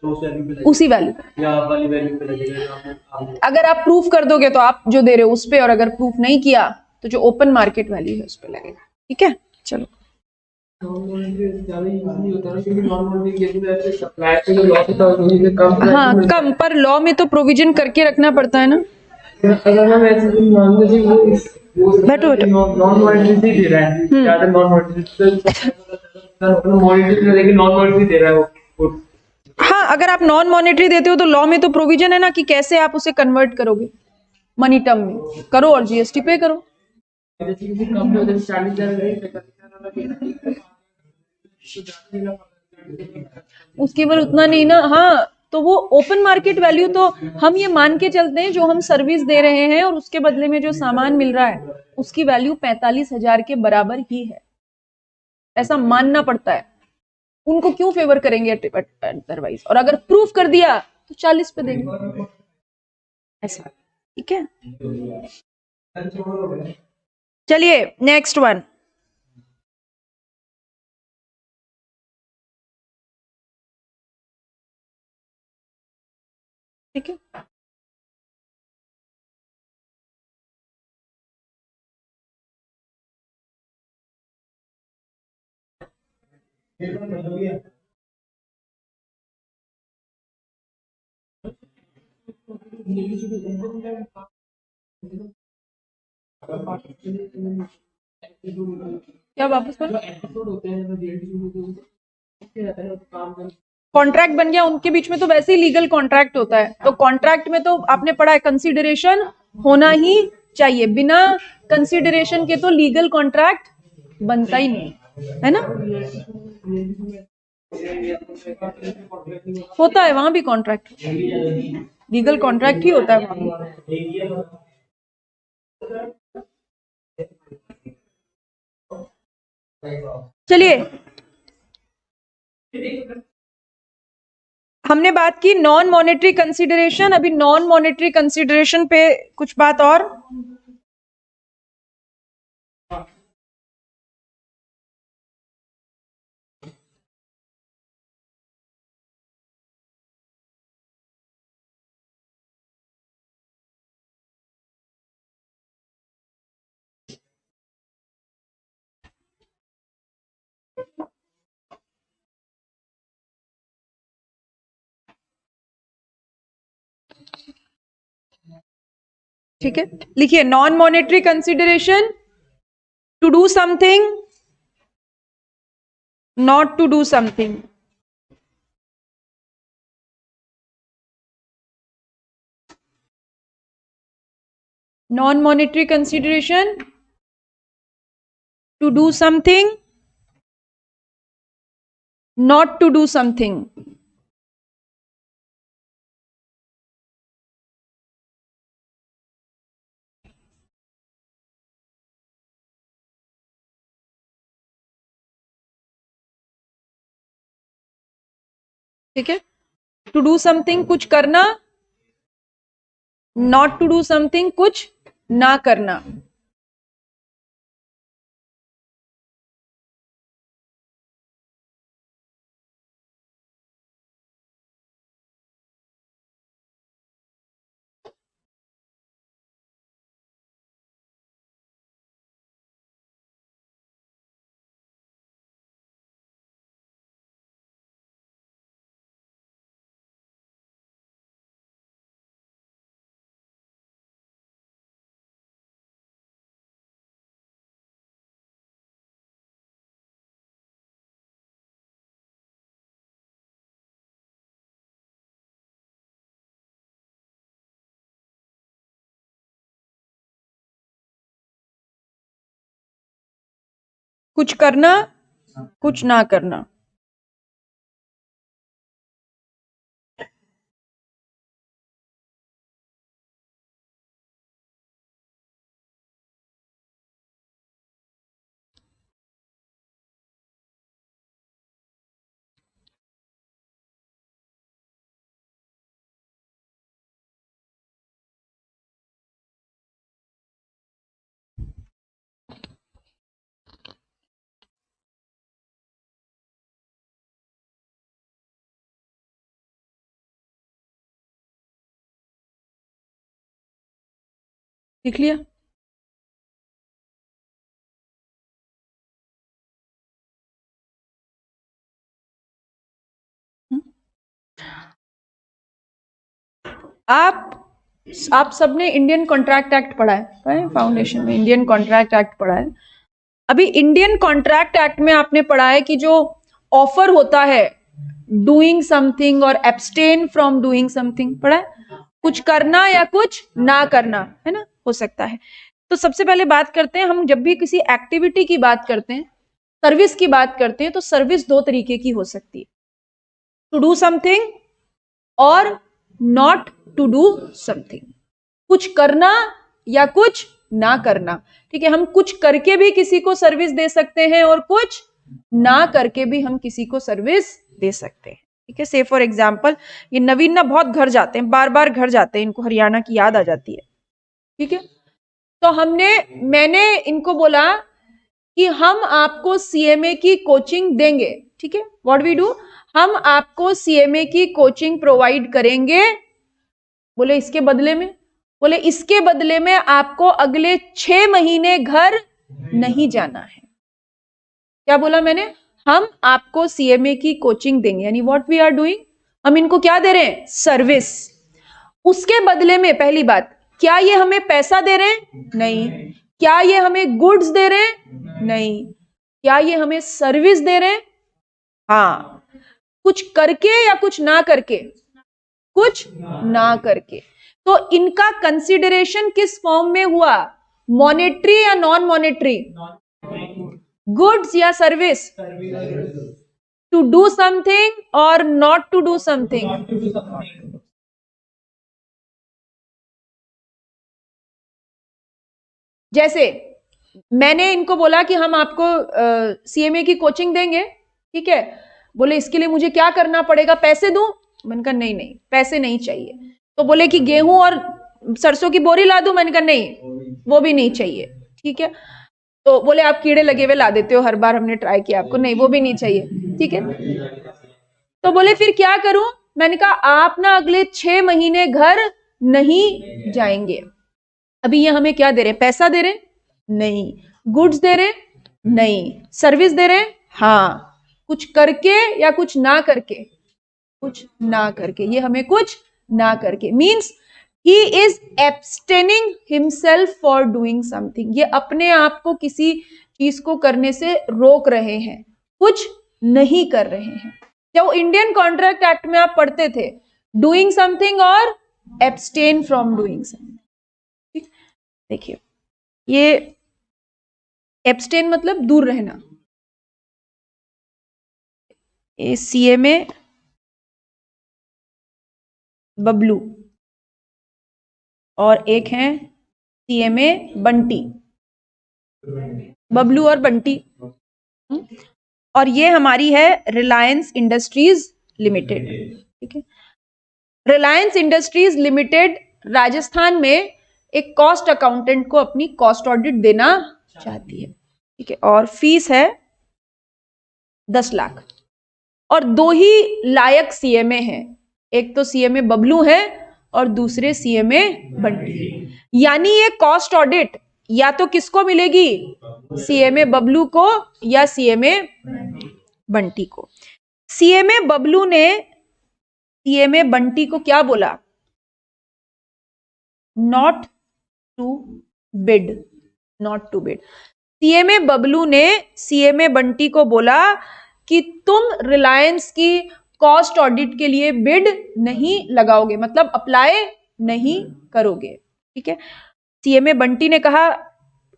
तो उस वैल्यू पे उसी वैल्यू या आप वाली वैल्यू पे लगेगा। अगर आप प्रूफ कर दोगे तो आप जो दे रहे हो उस पे, और अगर प्रूफ नहीं किया तो जो ओपन मार्केट वैल्यू है उस पे लगेगा, ठीक है। चलो, हाँ कम, पर लॉ में तो प्रोविजन करके रखना पड़ता है ना। अगर हम ऐसे बैठो बैठो, नॉन मॉनेटरी दे रहा है, ज्यादा नॉन मॉनेटरी, मॉनेटरी लेकिन नॉन मॉनेटरी दे रहा है वो। हाँ, अगर आप नॉन मॉनेटरी देते हो तो लॉ में तो प्रोविजन है ना कि कैसे आप उसे कन्वर्ट करोगे मनी टर्म में, करो और जीएसटी पे करो। उसके केवल उतना नहीं ना, हाँ, तो वो ओपन मार्केट वैल्यू तो हम ये मान के चलते हैं जो हम सर्विस दे रहे हैं और उसके बदले में जो सामान मिल रहा है उसकी वैल्यू 45,000 के बराबर ही है, ऐसा मानना पड़ता है। उनको क्यों फेवर करेंगे अदरवाइज, और अगर प्रूफ कर दिया तो 40 पे देंगे, ऐसा, ठीक है। चलिए नेक्स्ट वन, ठीक है। क्या वापस बोलो, कॉन्ट्रैक्ट बन गया उनके बीच में तो वैसे ही लीगल कॉन्ट्रैक्ट होता है, तो कॉन्ट्रैक्ट में तो आपने पढ़ा है कंसीडरेशन होना ही चाहिए, बिना कंसीडरेशन के तो लीगल कॉन्ट्रैक्ट बनता ही नहीं, है ना। होता है वहां भी कॉन्ट्रैक्ट, लीगल कॉन्ट्रैक्ट ही होता है वहां भी। चलिए, हमने बात की नॉन मॉनेटरी कंसीडरेशन, अभी नॉन मॉनेटरी कंसीडरेशन पे कुछ बात और। ठीक है, लिखिए non monetary consideration, to do something, not to do something. Non monetary consideration, to do something, not to do something. ठीक है, टू डू समथिंग कुछ करना, नॉट टू डू समथिंग कुछ ना करना। कुछ करना, कुछ ना करना। लिख लिया? आप सबने इंडियन कॉन्ट्रैक्ट एक्ट पढ़ा है फाउंडेशन में, इंडियन कॉन्ट्रैक्ट एक्ट पढ़ा है। अभी इंडियन कॉन्ट्रैक्ट एक्ट में आपने पढ़ा है कि जो ऑफर होता है डूइंग समथिंग और एब्सटेन फ्रॉम डूइंग समथिंग, पढ़ा है? कुछ करना या कुछ ना करना, है ना, हो सकता है। तो सबसे पहले बात करते हैं, हम जब भी किसी एक्टिविटी की बात करते हैं, सर्विस की बात करते हैं, तो सर्विस दो तरीके की हो सकती है, टू डू समथिंग और नॉट टू डू समथिंग। कुछ करना या कुछ ना करना, ठीक है। हम कुछ करके भी किसी को सर्विस दे सकते हैं और कुछ ना करके भी हम किसी को सर्विस दे सकते हैं, ठीक है। से फॉर एग्जाम्पल, ये नवीन ना बहुत घर जाते हैं, बार बार घर जाते हैं, इनको हरियाणा की याद आ जाती है, ठीक है। तो मैंने इनको बोला कि हम आपको सीएमए की कोचिंग देंगे, ठीक है। व्हाट वी डू, हम आपको सीएमए की कोचिंग प्रोवाइड करेंगे। बोले इसके बदले में, बोले इसके बदले में आपको अगले 6 महीने घर नहीं जाना है। क्या बोला मैंने? हम आपको सीएमए की कोचिंग देंगे, यानी व्हाट वी आर डूइंग, हम इनको क्या दे रहे हैं? सर्विस। उसके बदले में पहली बात, क्या ये हमें पैसा दे रहे हैं? नहीं। क्या ये हमें गुड्स दे रहे हैं? नहीं। क्या ये हमें सर्विस दे रहे हैं? हाँ। कुछ करके या कुछ ना करके? कुछ ना करके। तो इनका कंसिडरेशन किस फॉर्म में हुआ? मॉनेटरी या नॉन मॉनेटरी? गुड्स या सर्विस? टू डू समथिंग और नॉट टू डू समथिंग। जैसे मैंने इनको बोला कि हम आपको सीएमए की कोचिंग देंगे, ठीक है। बोले इसके लिए मुझे क्या करना पड़ेगा, पैसे दूं? मैंने कहा नहीं नहीं, पैसे नहीं चाहिए। तो बोले कि गेहूं और सरसों की बोरी ला दूं? मैंने कहा नहीं, वो भी नहीं चाहिए, ठीक है। तो बोले आप कीड़े लगे हुए ला देते हो, हर बार हमने ट्राई किया आपको, नहीं वो भी नहीं चाहिए, ठीक है। तो बोले फिर क्या करूं? मैंने कहा आप ना अगले 6 महीने घर नहीं जाएंगे। अभी ये हमें क्या दे रहे हैं? पैसा दे रहे हैं? नहीं। गुड्स दे रहे हैं? नहीं। सर्विस दे रहे हैं? हाँ। कुछ करके या कुछ ना करके? कुछ ना करके। ये हमें कुछ ना करके means he is abstaining himself for doing something. ये अपने आप को किसी चीज को करने से रोक रहे हैं, कुछ नहीं कर रहे हैं। जब इंडियन कॉन्ट्रैक्ट एक्ट में आप पढ़ते थे डूइंग समथिंग और एब्सटेन फ्रॉम डूइंग समथिंग, देखिए ये एब्सटेन मतलब दूर रहना, ये सीएमए बबलू और एक है सीएमए बंटी, बबलू और बंटी। और ये हमारी है रिलायंस इंडस्ट्रीज लिमिटेड, ठीक है। रिलायंस इंडस्ट्रीज लिमिटेड राजस्थान में एक कॉस्ट अकाउंटेंट को अपनी कॉस्ट ऑडिट देना चाहती है, ठीक है। और फीस है 10 लाख। और 2 ही लायक सीएमए हैं, एक तो सीएमए बबलू है और दूसरे सीएमए बंटी। यानी ये कॉस्ट ऑडिट या तो किसको मिलेगी? सीएमए बबलू को या सीएमए बंटी को। सीएमए बबलू ने सीएमए बंटी को क्या बोला? Not to bid, not to bid. CMA Bablu ने सीएमए बंटी को बोला कि तुम रिलायंस की कॉस्ट ऑडिट के लिए बिड नहीं लगाओगे, मतलब अप्लाई नहीं करोगे, ठीक है। सीएमए बंटी ने कहा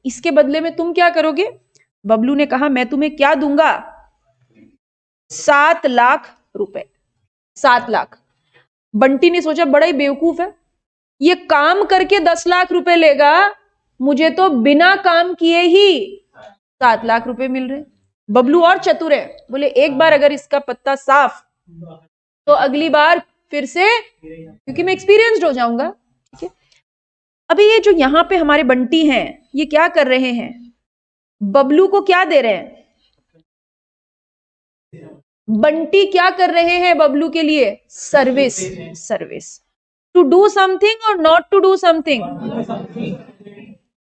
इसके बदले में तुम क्या करोगे? बबलू ने कहा मैं तुम्हें क्या दूंगा, 7 लाख रुपए। 7 लाख। बंटी ने सोचा बड़ा ही बेवकूफ है, ये काम करके 10 लाख रुपए लेगा, मुझे तो बिना काम किए ही 7 लाख रुपए मिल रहे। बबलू और चतुर है, बोले एक बार अगर इसका पत्ता साफ तो अगली बार फिर से, क्योंकि मैं एक्सपीरियंस्ड हो जाऊंगा। ठीक है, अभी ये जो यहां पे हमारे बंटी हैं, ये क्या कर रहे हैं, बबलू को क्या दे रहे हैं, बंटी क्या कर रहे हैं बबलू के लिए, service. Service to do something और not to do something,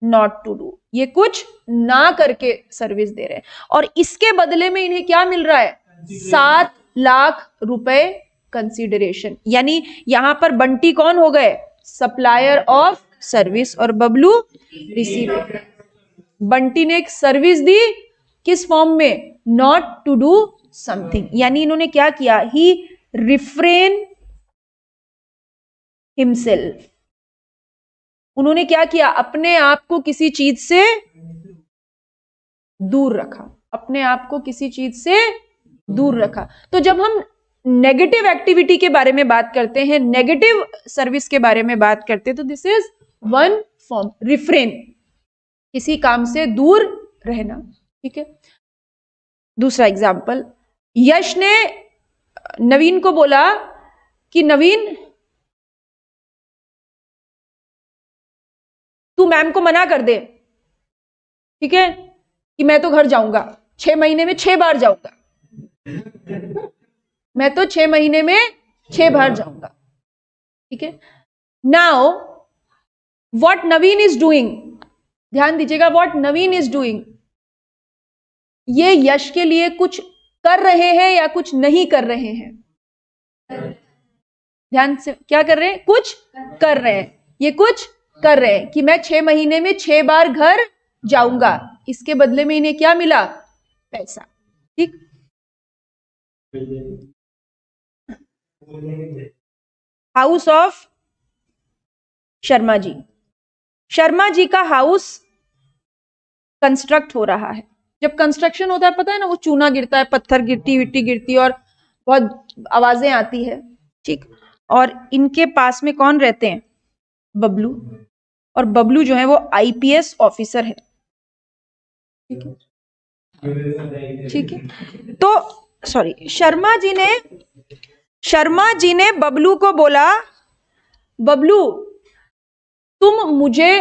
not to do, ये कुछ ना करके सर्विस दे रहे हैं, और इसके बदले में इन्हें क्या मिल रहा है, 7 लाख रुपए कंसीडरेशन। यानी यहां पर बंटी कौन हो गए, सप्लायर ऑफ सर्विस, और बबलू रिसीवर। बंटी ने एक सर्विस दी, किस फॉर्म में, नॉट टू डू समथिंग, यानी इन्होंने क्या किया, ही रिफ्रेन हिमसेल्फ, उन्होंने क्या किया, अपने आप को किसी चीज से दूर रखा, अपने आप को किसी चीज से दूर रखा। तो जब हम नेगेटिव एक्टिविटी के बारे में बात करते हैं, नेगेटिव सर्विस के बारे में बात करते हैं, तो this is one form, refrain, किसी काम से दूर रहना। ठीक है, दूसरा एग्जाम्पल, यश ने नवीन को बोला कि नवीन तू मैम को मना कर दे, ठीक है, कि मैं तो घर जाऊंगा, 6 महीने में 6 बार जाऊंगा, मैं तो 6 महीने में 6 बार जाऊंगा। ठीक है, now what Naveen is doing, ध्यान दीजिएगा, व्हाट नवीन इज डूइंग, ये यश के लिए कुछ कर रहे हैं या कुछ नहीं कर रहे हैं, ध्यान से, क्या कर रहे हैं, कुछ कर रहे हैं, ये कुछ कर रहे हैं कि मैं 6 महीने में 6 बार घर जाऊंगा, इसके बदले में इन्हें क्या मिला, पैसा। ठीक, हाउस ऑफ शर्मा जी, शर्मा जी का हाउस कंस्ट्रक्ट हो रहा है। जब कंस्ट्रक्शन होता है, पता है ना, वो चूना गिरता है, पत्थर गिरती, मिट्टी गिरती और बहुत आवाजें आती है। ठीक, और इनके पास में कौन रहते हैं, बबलू, और बबलू जो है वो आईपीएस ऑफिसर है। ठीक है, ठीक है, तो सॉरी, शर्मा जी ने बबलू को बोला, बबलू तुम मुझे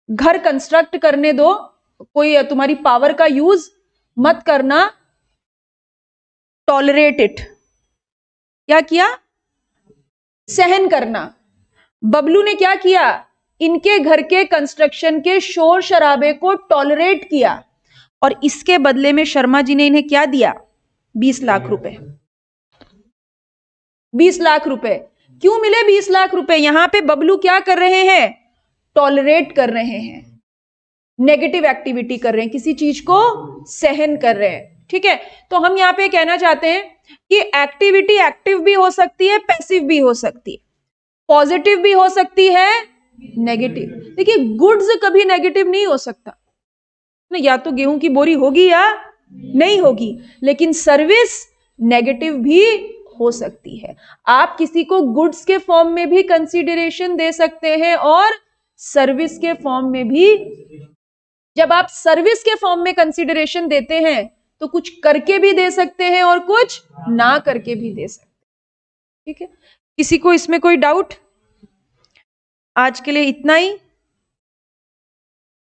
घर कंस्ट्रक्ट करने दो, कोई तुम्हारी पावर का यूज मत करना, टॉलरेट इट, क्या किया, सहन करना। बबलू ने क्या किया, इनके घर के कंस्ट्रक्शन के शोर शराबे को टॉलरेट किया, और इसके बदले में शर्मा जी ने इन्हें क्या दिया, 20 लाख रुपए। 20 लाख रुपए क्यों मिले, 20 लाख रुपए, यहां पे बबलू क्या कर रहे हैं, टॉलरेट कर रहे हैं, नेगेटिव एक्टिविटी कर रहे हैं, किसी चीज को सहन कर रहे हैं। ठीक है, तो हम यहां पे कहना चाहते हैं कि एक्टिविटी एक्टिव भी हो सकती है, पैसिव भी हो सकती है, पॉजिटिव भी हो सकती है, नेगेटिव। देखिए, गुड्स कभी नेगेटिव नहीं हो सकता ना, या तो गेहूं की बोरी होगी या नहीं होगी, लेकिन सर्विस नेगेटिव भी हो सकती है। आप किसी को गुड्स के फॉर्म में भी कंसीडरेशन दे सकते हैं और सर्विस के फॉर्म में भी। जब आप सर्विस के फॉर्म में कंसीडरेशन देते हैं तो कुछ करके भी दे सकते हैं और कुछ ना करके भी दे सकते हैं। ठीक है, किसी को इसमें कोई डाउट? आज के लिए इतना ही।